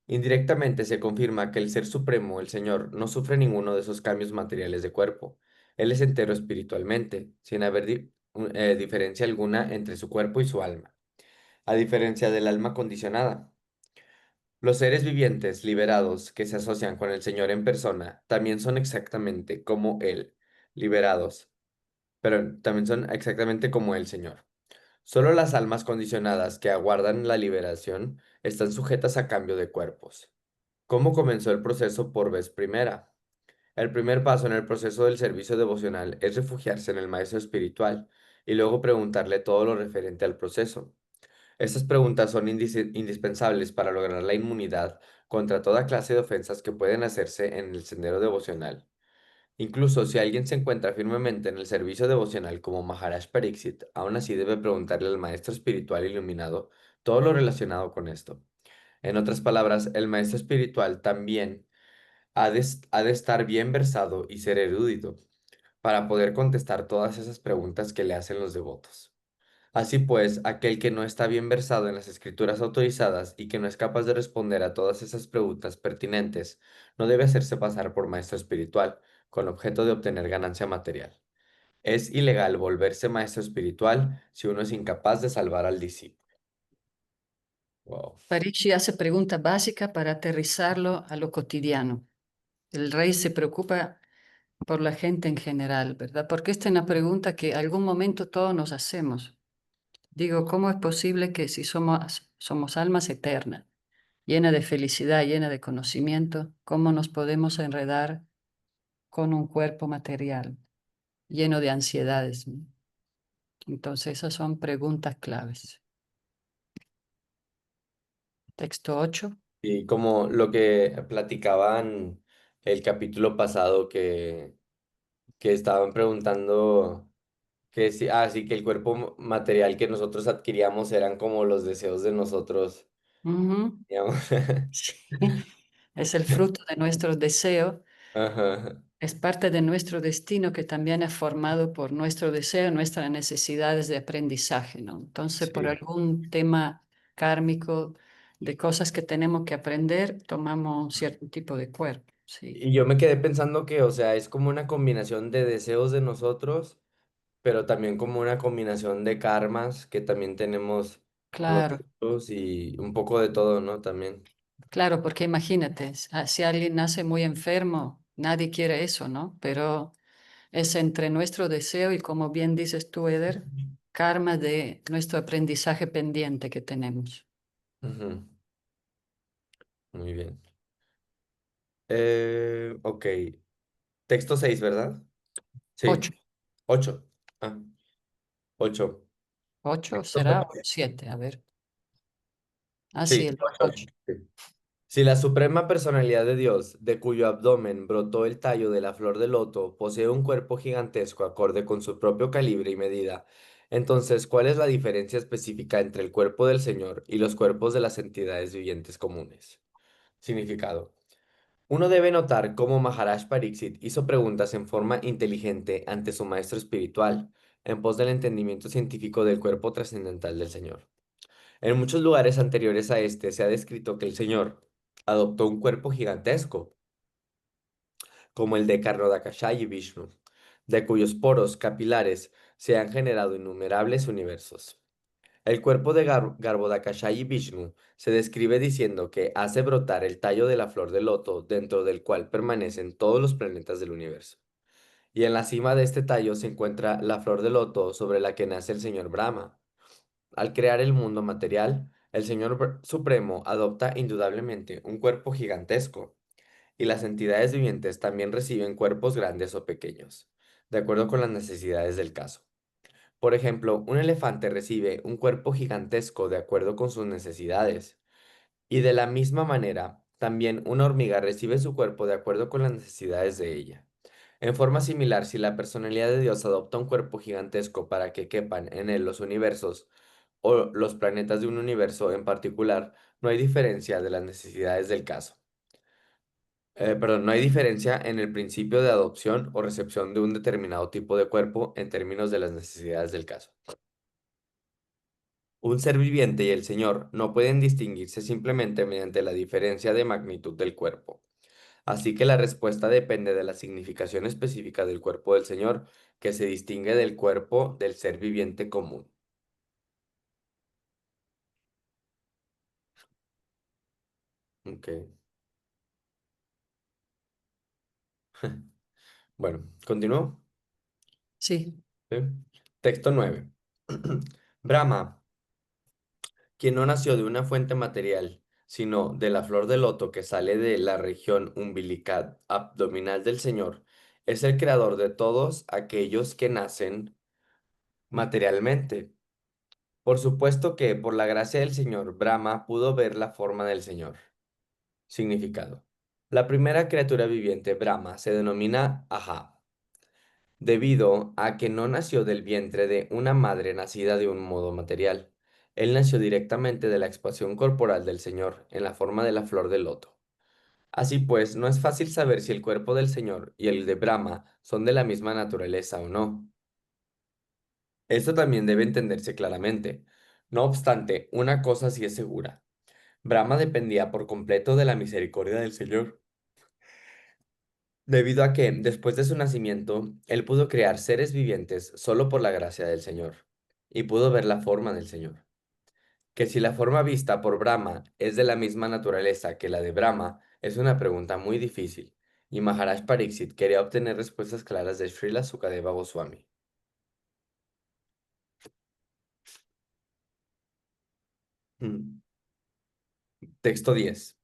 Indirectamente se confirma que el Ser Supremo, el Señor, no sufre ninguno de esos cambios materiales de cuerpo. Él es entero espiritualmente, sin haber diferencia alguna entre su cuerpo y su alma, a diferencia del alma condicionada. Los seres vivientes liberados que se asocian con el Señor en persona también son exactamente como Él, liberados, pero también son exactamente como el Señor. Solo las almas condicionadas que aguardan la liberación están sujetas a cambio de cuerpos. ¿Cómo comenzó el proceso por vez primera? El primer paso en el proceso del servicio devocional es refugiarse en el maestro espiritual y luego preguntarle todo lo referente al proceso. Estas preguntas son indispensables para lograr la inmunidad contra toda clase de ofensas que pueden hacerse en el sendero devocional. Incluso si alguien se encuentra firmemente en el servicio devocional como Maharaj Pariksit, aún así debe preguntarle al maestro espiritual iluminado todo lo relacionado con esto. En otras palabras, el maestro espiritual también ha de estar bien versado y ser erudito para poder contestar todas esas preguntas que le hacen los devotos. Así pues, aquel que no está bien versado en las escrituras autorizadas y que no es capaz de responder a todas esas preguntas pertinentes, no debe hacerse pasar por maestro espiritual, con objeto de obtener ganancia material. Es ilegal volverse maestro espiritual si uno es incapaz de salvar al discípulo. Wow. Parikshit hace preguntas básicas para aterrizarlo a lo cotidiano. El rey se preocupa por la gente en general, ¿verdad? Porque esta es una pregunta que algún momento todos nos hacemos. Digo, ¿cómo es posible que si somos almas eternas, llenas de felicidad, llenas de conocimiento, cómo nos podemos enredar con un cuerpo material lleno de ansiedades, ¿no? Entonces, esas son preguntas claves. Texto 8. Y como lo que platicaban el capítulo pasado que estaban preguntando que sí, sí, que el cuerpo material que nosotros adquiríamos eran como los deseos de nosotros, Ujú. digamos. Sí. Es el fruto de nuestros deseos, Ajá, es parte de nuestro destino que también es formado por nuestro deseo, nuestras necesidades de aprendizaje, ¿no? Entonces, por sí. algún tema kármico de cosas que tenemos que aprender, tomamos un cierto tipo de cuerpo, sí. Y yo me quedé pensando que, o sea, es como una combinación de deseos de nosotros, pero también como una combinación de karmas que también tenemos Claro, nosotros y un poco de todo, ¿no? También. claro, porque imagínate, si alguien nace muy enfermo, nadie quiere eso, ¿no? Pero es entre nuestro deseo y, como bien dices tú, Eder, karma de nuestro aprendizaje pendiente que tenemos. Ujú, muy bien. Ok. Texto 6, ¿verdad? Sí. 8. 8. Ah, 8. 8 Texto será nueve. 7, a ver. Ah, sí, Sí, el 8. 8. Si la suprema personalidad de Dios, de cuyo abdomen brotó el tallo de la flor de loto, posee un cuerpo gigantesco acorde con su propio calibre y medida, entonces, ¿cuál es la diferencia específica entre el cuerpo del Señor y los cuerpos de las entidades vivientes comunes? Significado. Uno debe notar cómo Maharaj Pariksit hizo preguntas en forma inteligente ante su maestro espiritual, en pos del entendimiento científico del cuerpo trascendental del Señor. En muchos lugares anteriores a este se ha descrito que el Señor adoptó un cuerpo gigantesco, como el de Karnodakashayi Vishnu, de cuyos poros capilares se han generado innumerables universos. El cuerpo de Garbhodakashayi Vishnu se describe diciendo que hace brotar el tallo de la flor de loto dentro del cual permanecen todos los planetas del universo. Y en la cima de este tallo se encuentra la flor de loto sobre la que nace el señor Brahma. Al crear el mundo material, el Señor Supremo adopta indudablemente un cuerpo gigantesco, y las entidades vivientes también reciben cuerpos grandes o pequeños, de acuerdo con las necesidades del caso. Por ejemplo, un elefante recibe un cuerpo gigantesco de acuerdo con sus necesidades, y de la misma manera, también una hormiga recibe su cuerpo de acuerdo con las necesidades de ella. En forma similar, si la personalidad de Dios adopta un cuerpo gigantesco para que quepan en él los universos o los planetas de un universo en particular, no hay diferencia de las necesidades del caso. Perdón, no hay diferencia en el principio de adopción o recepción de un determinado tipo de cuerpo en términos de las necesidades del caso. Un ser viviente y el Señor no pueden distinguirse simplemente mediante la diferencia de magnitud del cuerpo. Así que la respuesta depende de la significación específica del cuerpo del Señor, que se distingue del cuerpo del ser viviente común. Ok. Bueno, continúo. Sí, ¿Sí? Texto 9. Brahma, quien no nació de una fuente material, sino de la flor de loto que sale de la región umbilical abdominal del Señor, es el creador de todos aquellos que nacen materialmente. Por supuesto que por la gracia del Señor, Brahma pudo ver la forma del Señor. Significado. La primera criatura viviente, Brahma, se denomina Aha, debido a que no nació del vientre de una madre nacida de un modo material. Él nació directamente de la expansión corporal del Señor, en la forma de la flor de loto. Así pues, no es fácil saber si el cuerpo del Señor y el de Brahma son de la misma naturaleza o no. Esto también debe entenderse claramente. No obstante, una cosa sí es segura. Brahma dependía por completo de la misericordia del Señor, debido a que, después de su nacimiento, él pudo crear seres vivientes solo por la gracia del Señor, y pudo ver la forma del Señor. Que si la forma vista por Brahma es de la misma naturaleza que la de Brahma, es una pregunta muy difícil, y Maharaj Pariksit quería obtener respuestas claras de Srila Sukadeva Goswami. Mm. Texto 10.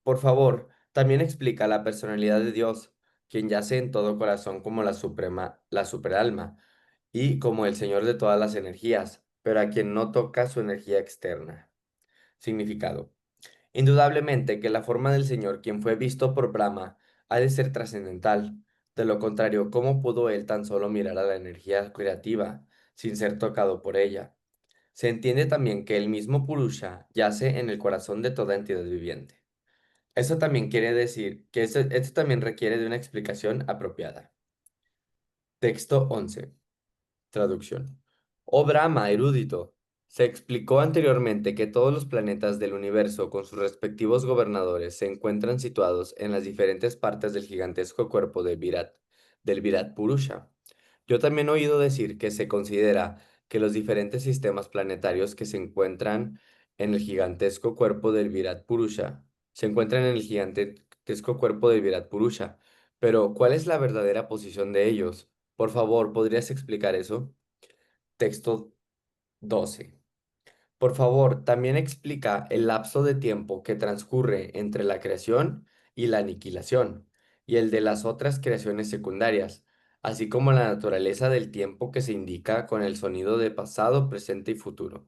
Por favor, también explica la personalidad de Dios, quien yace en todo corazón como la suprema, la superalma, y como el Señor de todas las energías, pero a quien no toca su energía externa. Significado. Indudablemente que la forma del Señor, quien fue visto por Brahma, ha de ser trascendental. De lo contrario, ¿cómo pudo él tan solo mirar a la energía creativa sin ser tocado por ella? Se entiende también que el mismo Purusha yace en el corazón de toda entidad viviente. Eso también quiere decir que esto también requiere de una explicación apropiada. Texto 11. Traducción. Oh Brahma, erudito, se explicó anteriormente que todos los planetas del universo con sus respectivos gobernadores se encuentran situados en las diferentes partes del gigantesco cuerpo del Virat Purusha. Yo también he oído decir que se considera que los diferentes sistemas planetarios que se encuentran en el gigantesco cuerpo del Virat Purusha se encuentran en el gigantesco cuerpo del Virat Purusha. Pero, ¿cuál es la verdadera posición de ellos? Por favor, ¿podrías explicar eso? Texto 12. Por favor, también explica el lapso de tiempo que transcurre entre la creación y la aniquilación, y el de las otras creaciones secundarias, así como la naturaleza del tiempo que se indica con el sonido de pasado, presente y futuro.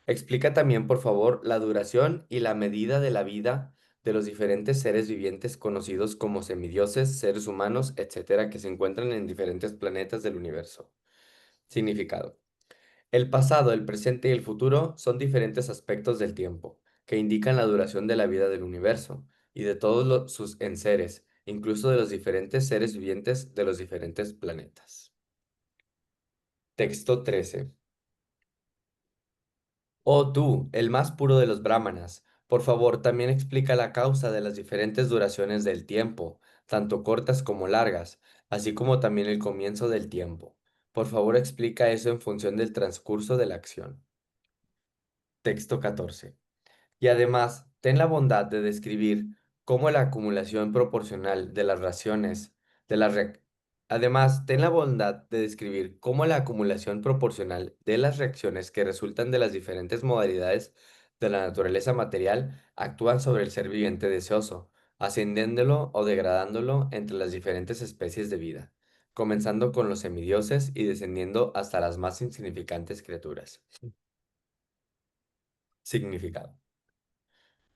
Explica también, por favor, la duración y la medida de la vida de los diferentes seres vivientes conocidos como semidioses, seres humanos, etcétera, que se encuentran en diferentes planetas del universo. Significado. El pasado, el presente y el futuro son diferentes aspectos del tiempo, que indican la duración de la vida del universo y de todos sus enseres, incluso de los diferentes seres vivientes de los diferentes planetas. Texto 13. Oh tú, el más puro de los brahmanas, por favor, también explica la causa de las diferentes duraciones del tiempo, tanto cortas como largas, así como también el comienzo del tiempo. Por favor, explica eso en función del transcurso de la acción. Texto 14. Y además, ten la bondad de describir cómo la acumulación proporcional de las raciones de las reac- Además, ten la bondad de describir cómo la acumulación proporcional de las reacciones que resultan de las diferentes modalidades de la naturaleza material actúan sobre el ser viviente deseoso, ascendiéndolo o degradándolo entre las diferentes especies de vida, comenzando con los semidioses y descendiendo hasta las más insignificantes criaturas. Significado.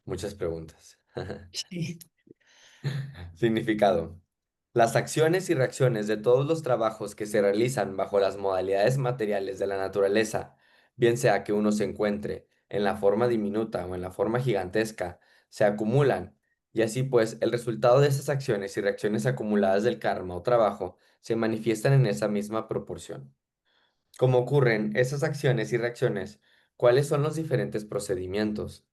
Muchas preguntas. Sí. Significado. Las acciones y reacciones de todos los trabajos que se realizan bajo las modalidades materiales de la naturaleza, bien sea que uno se encuentre en la forma diminuta o en la forma gigantesca, se acumulan, y así pues el resultado de esas acciones y reacciones acumuladas del karma o trabajo se manifiestan en esa misma proporción. ¿Cómo ocurren esas acciones y reacciones? ¿Cuáles son los diferentes procedimientos?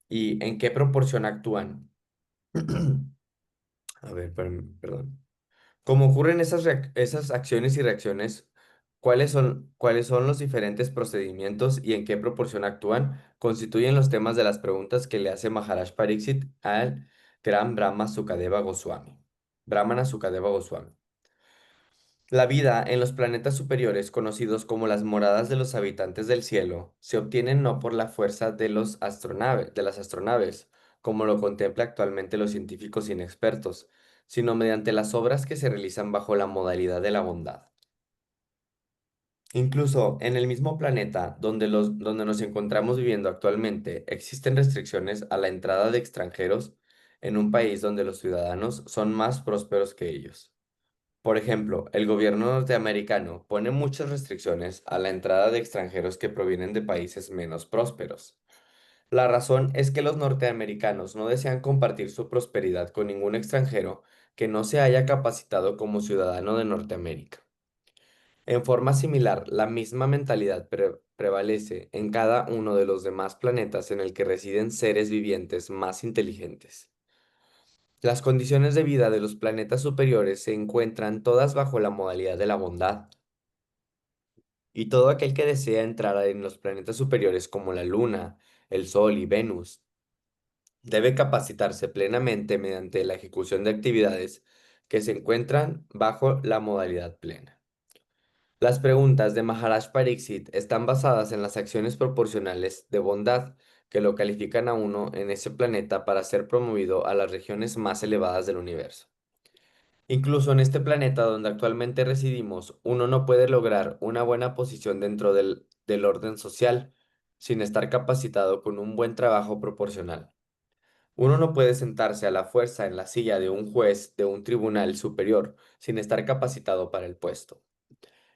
¿Y en qué proporción actúan? A ver, perdón. Como ocurren esas acciones y reacciones, cuáles son los diferentes procedimientos y en qué proporción actúan? Constituyen los temas de las preguntas que le hace Maharaj Pariksit al gran Brahma Sukadeva Goswami. Brahmana Sukadeva Goswami. La vida en los planetas superiores, conocidos como las moradas de los habitantes del cielo, se obtienen no por la fuerza de de las astronaves, como lo contempla actualmente los científicos inexpertos, sino mediante las obras que se realizan bajo la modalidad de la bondad. Incluso en el mismo planeta donde nos encontramos viviendo actualmente, existen restricciones a la entrada de extranjeros en un país donde los ciudadanos son más prósperos que ellos. Por ejemplo, el gobierno norteamericano pone muchas restricciones a la entrada de extranjeros que provienen de países menos prósperos. La razón es que los norteamericanos no desean compartir su prosperidad con ningún extranjero que no se haya capacitado como ciudadano de Norteamérica. En forma similar, la misma mentalidad prevalece en cada uno de los demás planetas en el que residen seres vivientes más inteligentes. Las condiciones de vida de los planetas superiores se encuentran todas bajo la modalidad de la bondad. Y todo aquel que desea entrar en los planetas superiores como la Luna, el Sol y Venus, debe capacitarse plenamente mediante la ejecución de actividades que se encuentran bajo la modalidad plena. Las preguntas de Maharaj Pariksit están basadas en las acciones proporcionales de bondad que lo califican a uno en ese planeta para ser promovido a las regiones más elevadas del universo. Incluso en este planeta donde actualmente residimos, uno no puede lograr una buena posición dentro del orden social sin estar capacitado con un buen trabajo proporcional. Uno no puede sentarse a la fuerza en la silla de un juez de un tribunal superior sin estar capacitado para el puesto.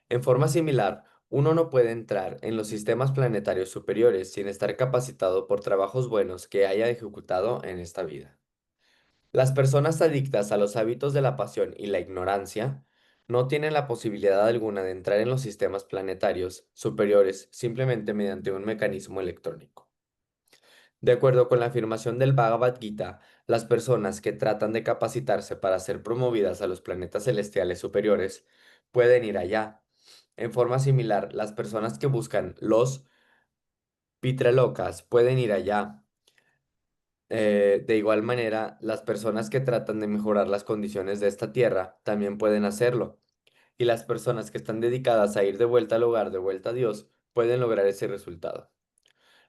En forma similar, uno no puede entrar en los sistemas planetarios superiores sin estar capacitado por trabajos buenos que haya ejecutado en esta vida. Las personas adictas a los hábitos de la pasión y la ignorancia no tienen la posibilidad alguna de entrar en los sistemas planetarios superiores simplemente mediante un mecanismo electrónico. De acuerdo con la afirmación del Bhagavad Gita, las personas que tratan de capacitarse para ser promovidas a los planetas celestiales superiores pueden ir allá. En forma similar, las personas que buscan los Pitralokas pueden ir allá. De igual manera, las personas que tratan de mejorar las condiciones de esta tierra también pueden hacerlo. Y las personas que están dedicadas a ir de vuelta al hogar, de vuelta a Dios, pueden lograr ese resultado.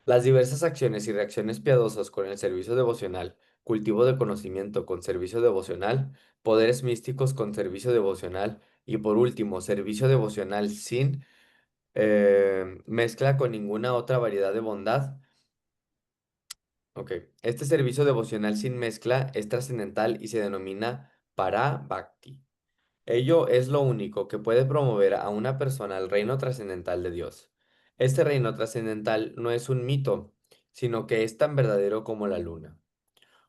Las diversas acciones y reacciones piadosas con el servicio devocional, cultivo de conocimiento con servicio devocional, poderes místicos con servicio devocional y por último, servicio devocional sin mezcla con ninguna otra variedad de bondad. Ok, este servicio devocional sin mezcla es trascendental y se denomina para Bhakti. Ello es lo único que puede promover a una persona al reino trascendental de Dios. Este reino trascendental no es un mito, sino que es tan verdadero como la luna.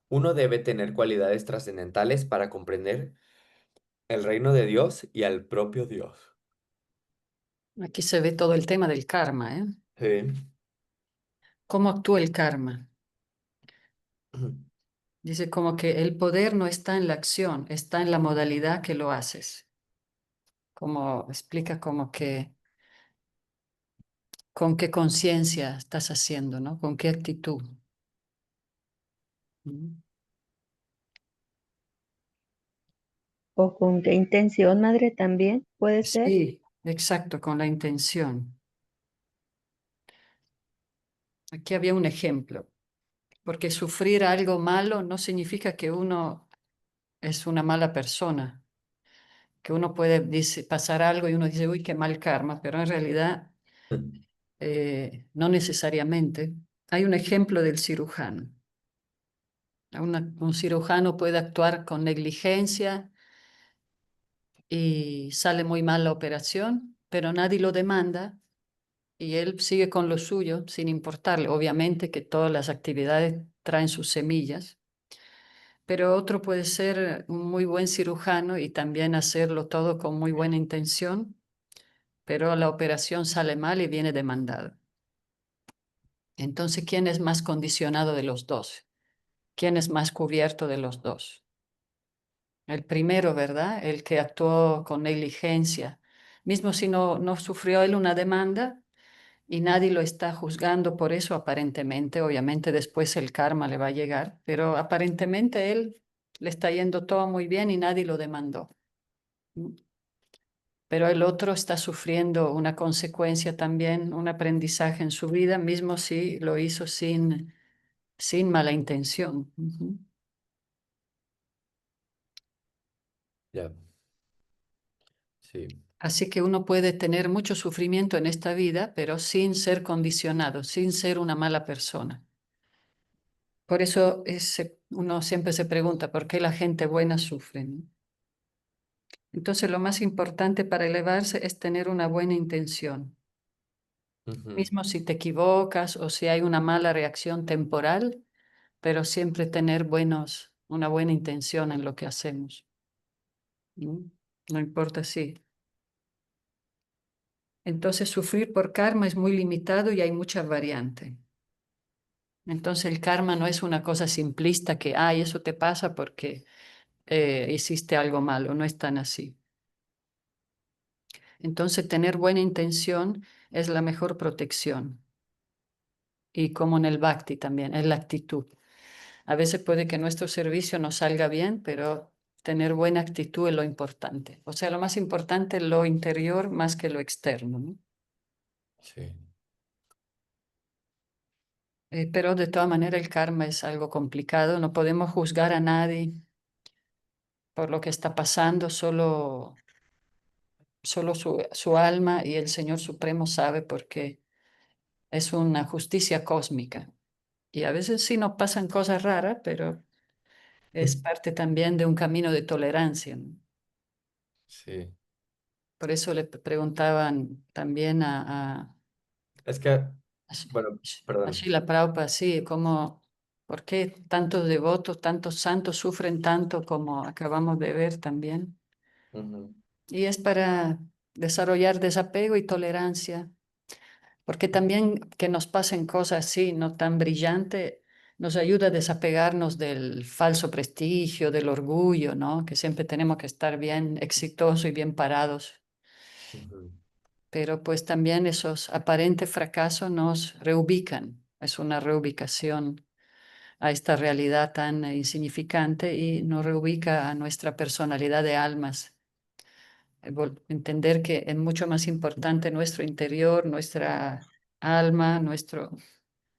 Uno debe tener cualidades trascendentales para comprender el reino de Dios y al propio Dios. Aquí se ve todo el tema del karma, ¿eh? Sí. ¿Cómo actúa el karma? Dice como que el poder no está en la acción, está en la modalidad que lo haces. Como explica como que con qué conciencia estás haciendo, ¿no? Con qué actitud. ¿Mm? ¿O con qué intención, madre, también puede ser? Sí, exacto, con la intención. Aquí había un ejemplo, porque sufrir algo malo no significa que uno es una mala persona, que uno puede pasar algo y uno dice, uy, qué mal karma, pero en realidad no necesariamente. Hay un ejemplo del cirujano. Un cirujano puede actuar con negligencia y sale muy mal la operación, pero nadie lo demanda y él sigue con lo suyo sin importarle. Obviamente que todas las actividades traen sus semillas, pero otro puede ser un muy buen cirujano y también hacerlo todo con muy buena intención, pero la operación sale mal y viene demandado. Entonces, ¿quién es más condicionado de los dos? ¿Quién es más cubierto de los dos? El primero, ¿verdad? El que actuó con negligencia. Mismo si no sufrió él una demanda y nadie lo está juzgando por eso, aparentemente. Obviamente después el karma le va a llegar, pero aparentemente él le está yendo todo muy bien y nadie lo demandó. Pero el otro está sufriendo una consecuencia también, un aprendizaje en su vida, mismo si lo hizo sin mala intención. Ujú. Ya, sí. Así que uno puede tener mucho sufrimiento en esta vida, pero sin ser condicionado, sin ser una mala persona. Por eso uno siempre se pregunta por qué la gente buena sufre, ¿no? Entonces lo más importante para elevarse es tener una buena intención. Ujú. Mismo si te equivocas o si hay una mala reacción temporal, pero siempre tener una buena intención en lo que hacemos. ¿No? No importa si. Entonces sufrir por karma es muy limitado y hay muchas variantes. Entonces el karma no es una cosa simplista que, ay, eso te pasa porque hiciste algo malo, no es tan así. Entonces, tener buena intención es la mejor protección. Y como en el bhakti también, es la actitud. A veces puede que nuestro servicio no salga bien, pero tener buena actitud es lo importante. O sea, lo más importante es lo interior más que lo externo, ¿no? Sí. Pero de todas maneras el karma es algo complicado. No podemos juzgar a nadie por lo que está pasando, solo su alma y el Señor Supremo sabe porque es una justicia cósmica. Y a veces sí nos pasan cosas raras, pero es parte también de un camino de tolerancia, ¿no? Sí. Por eso le preguntaban también Es que, Sh- bueno, perdón. Srila Prabhupada, sí, como, ¿por qué tantos devotos, tantos santos sufren tanto como acabamos de ver también? Ujú, Y es para desarrollar desapego y tolerancia, porque también que nos pasen cosas así, no tan brillantes, nos ayuda a desapegarnos del falso prestigio, del orgullo, ¿no? Que siempre tenemos que estar bien exitosos y bien parados. ujú, Pero pues también esos aparentes fracasos nos reubican, es una reubicación a esta realidad tan insignificante y nos reubica a nuestra personalidad de almas. Entender que es mucho más importante nuestro interior, nuestra alma, nuestro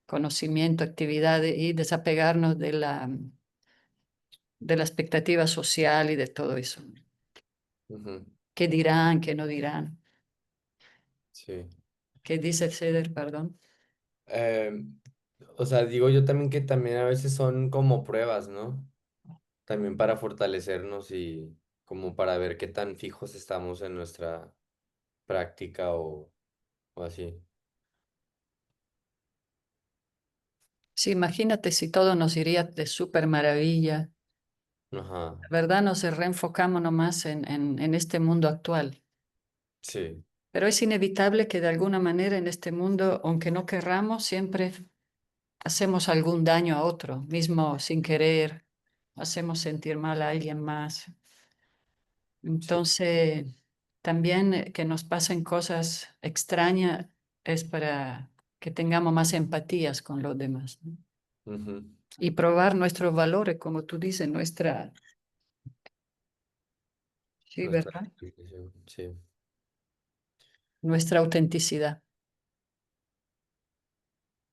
conocimiento, actividad y desapegarnos de la expectativa social y de todo eso. ujú, ¿Qué dirán? ¿Qué no dirán? sí. ¿Qué dice el Ceder, perdón? Em, o sea, digo yo también que también a veces son como pruebas, ¿no? También para fortalecernos y como para ver qué tan fijos estamos en nuestra práctica o así. Sí, imagínate si todo nos iría de súper maravilla. Ajá, La verdad nos reenfocamos nomás en este mundo actual. sí, Pero es inevitable que de alguna manera en este mundo, aunque no querramos, siempre hacemos algún daño a otro, mismo sin querer, hacemos sentir mal a alguien más. sí. Entonces, también que nos pasen cosas extrañas es para que tengamos más empatías con los demás, ¿no? Ujú, Y probar nuestros valores, como tú dices, sí, nuestra ¿verdad? definición, sí, Nuestra autenticidad.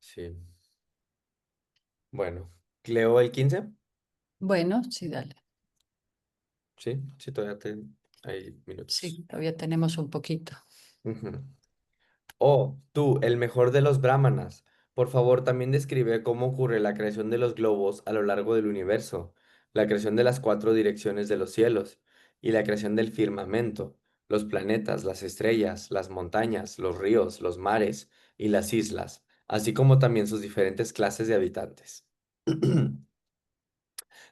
sí. Bueno, ¿leo el 15? Bueno, sí, dale. Sí, sí, hay Sí, minutos. todavía tenemos un poquito. Ujú. Oh, tú, el mejor de los brahmanas, por favor también describe cómo ocurre la creación de los globos a lo largo del universo, la creación de las cuatro direcciones de los cielos y la creación del firmamento, los planetas, las estrellas, las montañas, los ríos, los mares y las islas, así como también sus diferentes clases de habitantes.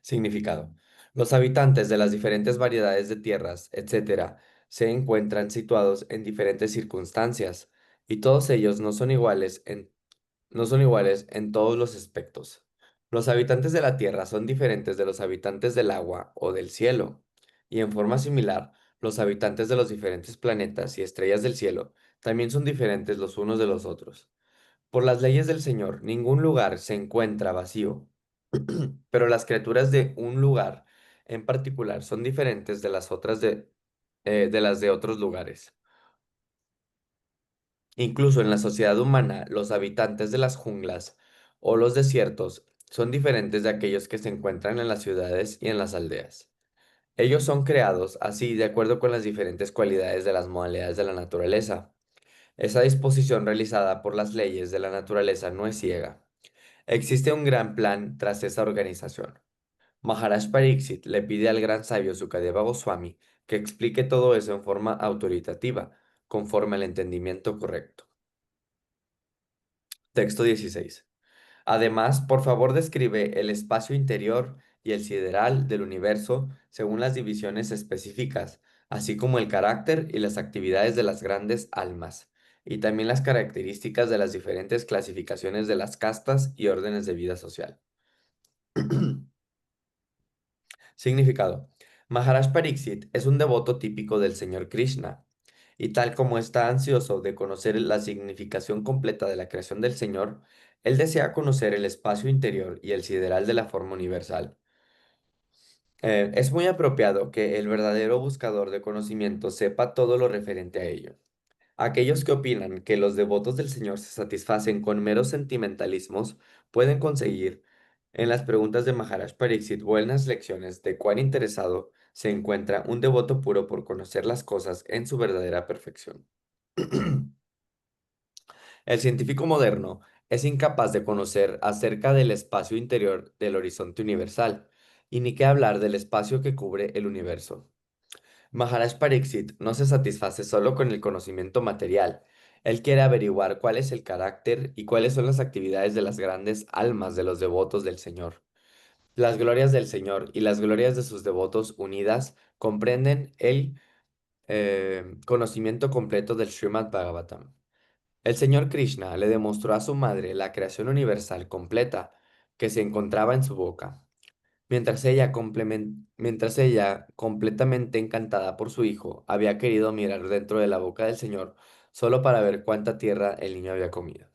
Significado. Los habitantes de las diferentes variedades de tierras, etcétera, se encuentran situados en diferentes circunstancias y todos ellos no son iguales en todos los aspectos. Los habitantes de la tierra son diferentes de los habitantes del agua o del cielo, y en forma similar, los habitantes de los diferentes planetas y estrellas del cielo también son diferentes los unos de los otros. Por las leyes del Señor, ningún lugar se encuentra vacío, pero las criaturas de un lugar en particular son diferentes de las de las de otros lugares. Incluso en la sociedad humana, los habitantes de las junglas o los desiertos son diferentes de aquellos que se encuentran en las ciudades y en las aldeas. Ellos son creados así de acuerdo con las diferentes cualidades de las modalidades de la naturaleza. Esa disposición realizada por las leyes de la naturaleza no es ciega. Existe un gran plan tras esa organización. Maharaj Pariksit le pide al gran sabio Sukadeva Goswami que explique todo eso en forma autoritativa, conforme al entendimiento correcto. Texto 16. Además, por favor describe el espacio interior y el sideral del universo según las divisiones específicas, así como el carácter y las actividades de las grandes almas, y también las características de las diferentes clasificaciones de las castas y órdenes de vida social. Significado. Maharaj Pariksit es un devoto típico del Señor Krishna. Y tal como está ansioso de conocer la significación completa de la creación del Señor, él desea conocer el espacio interior y el sideral de la forma universal. Es muy apropiado que el verdadero buscador de conocimiento sepa todo lo referente a ello. Aquellos que opinan que los devotos del Señor se satisfacen con meros sentimentalismos pueden conseguir en las preguntas de Maharaj Pariksit buenas lecciones de cuán interesado se encuentra un devoto puro por conocer las cosas en su verdadera perfección. El científico moderno es incapaz de conocer acerca del espacio interior del horizonte universal, y ni qué hablar del espacio que cubre el universo. Maharaj Pariksit no se satisface solo con el conocimiento material. Él quiere averiguar cuál es el carácter y cuáles son las actividades de las grandes almas de los devotos del Señor. Las glorias del Señor y las glorias de sus devotos unidas comprenden el conocimiento completo del Srimad Bhagavatam. El Señor Krishna le demostró a su madre la creación universal completa que se encontraba en su boca. Mientras ella, completamente encantada por su hijo, había querido mirar dentro de la boca del Señor solo para ver cuánta tierra el niño había comido.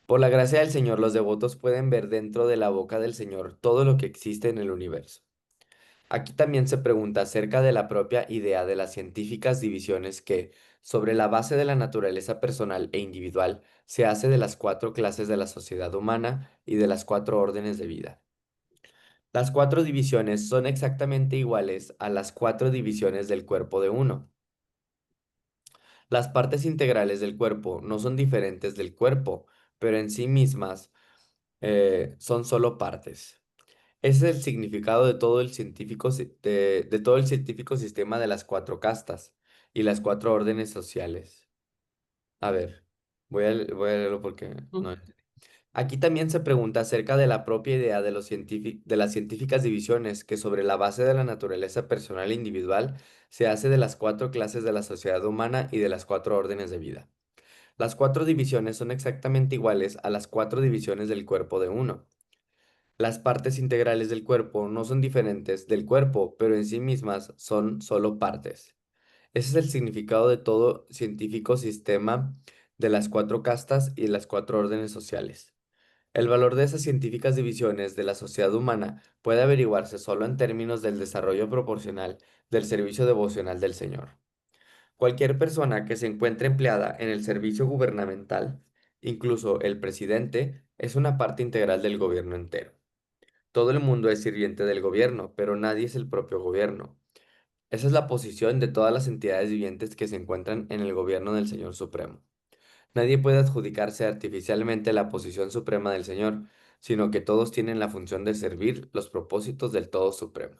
Por la gracia del Señor, los devotos pueden ver dentro de la boca del Señor todo lo que existe en el universo. Aquí también se pregunta acerca de la propia idea de las científicas divisiones que, sobre la base de la naturaleza personal e individual, se hace de las 4 clases de la sociedad humana y de las 4 órdenes de vida. Las 4 divisiones son exactamente iguales a las 4 divisiones del cuerpo de uno. Las partes integrales del cuerpo no son diferentes del cuerpo, pero en sí mismas son solo partes. Ese es el significado de todo el de todo el científico sistema de las 4 castas y las 4 órdenes sociales. A ver, voy a leerlo porque no. Aquí también se pregunta acerca de la propia idea de de las científicas divisiones que sobre la base de la naturaleza personal e individual se hace de las 4 clases de la sociedad humana y de las 4 órdenes de vida. Las 4 divisiones son exactamente iguales a las 4 divisiones del cuerpo de uno. Las partes integrales del cuerpo no son diferentes del cuerpo, pero en sí mismas son solo partes. Ese es el significado de todo científico sistema de las 4 castas y las 4 órdenes sociales. El valor de esas científicas divisiones de la sociedad humana puede averiguarse solo en términos del desarrollo proporcional del servicio devocional del Señor. Cualquier persona que se encuentre empleada en el servicio gubernamental, incluso el presidente, es una parte integral del gobierno entero. Todo el mundo es sirviente del gobierno, pero nadie es el propio gobierno. Esa es la posición de todas las entidades vivientes que se encuentran en el gobierno del Señor Supremo. Nadie puede adjudicarse artificialmente la posición suprema del Señor, sino que todos tienen la función de servir los propósitos del Todo Supremo.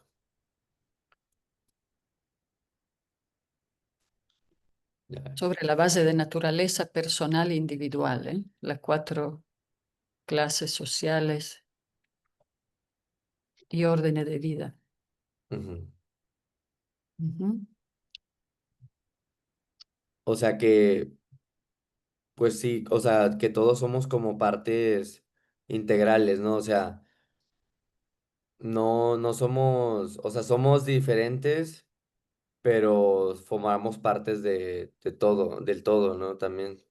Ya ves. Sobre la base de naturaleza personal e individual, ¿eh? Las 4 clases sociales y órdenes de vida. Ujú. Ujú. O sea que, pues sí, o sea, que todos somos como partes integrales, ¿no? O sea, no somos, o sea, somos diferentes, pero formamos partes de todo, del todo, ¿no? También.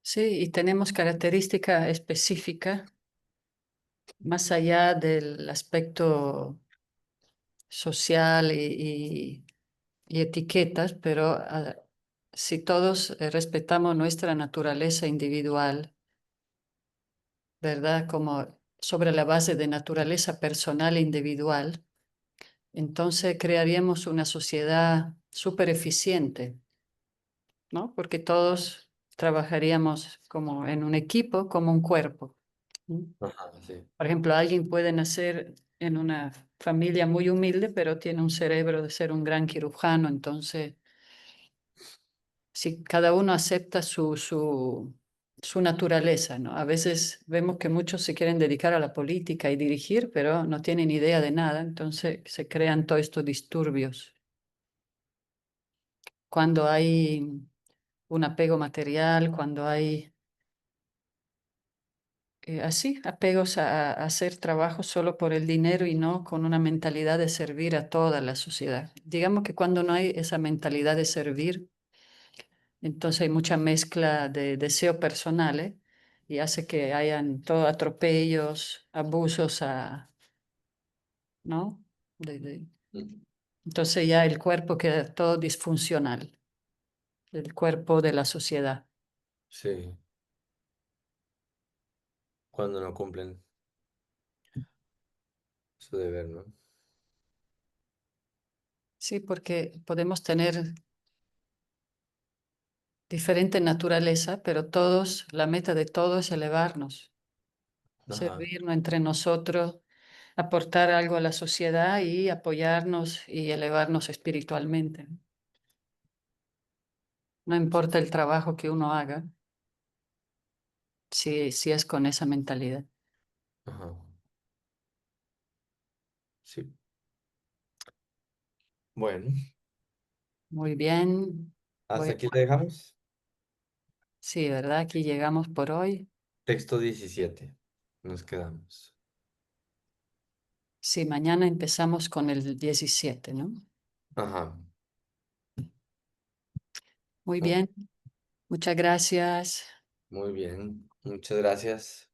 Sí, y tenemos características específicas más allá del aspecto social y etiquetas, pero si todos respetamos nuestra naturaleza individual, ¿verdad? Como sobre la base de naturaleza personal e individual, entonces crearíamos una sociedad súper eficiente, ¿no? Porque todos trabajaríamos como en un equipo, como un cuerpo. ¿Mm? Ajá, sí. Por ejemplo, alguien puede nacer en una familia muy humilde, pero tiene un cerebro de ser un gran cirujano. Entonces, si cada uno acepta su naturaleza, ¿no? A veces vemos que muchos se quieren dedicar a la política y dirigir, pero no tienen idea de nada. Entonces, se crean todos estos disturbios. Cuando hay un apego material, cuando hay así, apegos a hacer trabajo solo por el dinero y no con una mentalidad de servir a toda la sociedad. Digamos que cuando no hay esa mentalidad de servir, entonces hay mucha mezcla de deseo personales y hace que hayan todo atropellos, abusos, ¿no? Mm. Entonces ya el cuerpo queda todo disfuncional, el cuerpo de la sociedad. Sí, cuando no cumplen su deber, ¿no? Sí, porque podemos tener diferente naturaleza, pero todos, la meta de todos es elevarnos, Ajá, servirnos entre nosotros, aportar algo a la sociedad y apoyarnos y elevarnos espiritualmente. No importa el trabajo que uno haga, si es con esa mentalidad. ajá, sí. Bueno, Muy bien. hasta Voy- aquí le dejamos. Sí, ¿verdad? Aquí llegamos por hoy. Texto 17. Nos quedamos. Sí, mañana empezamos con el 17, ¿no? Ajá. Muy Oh, bien. Muchas gracias. muy bien. Muchas gracias.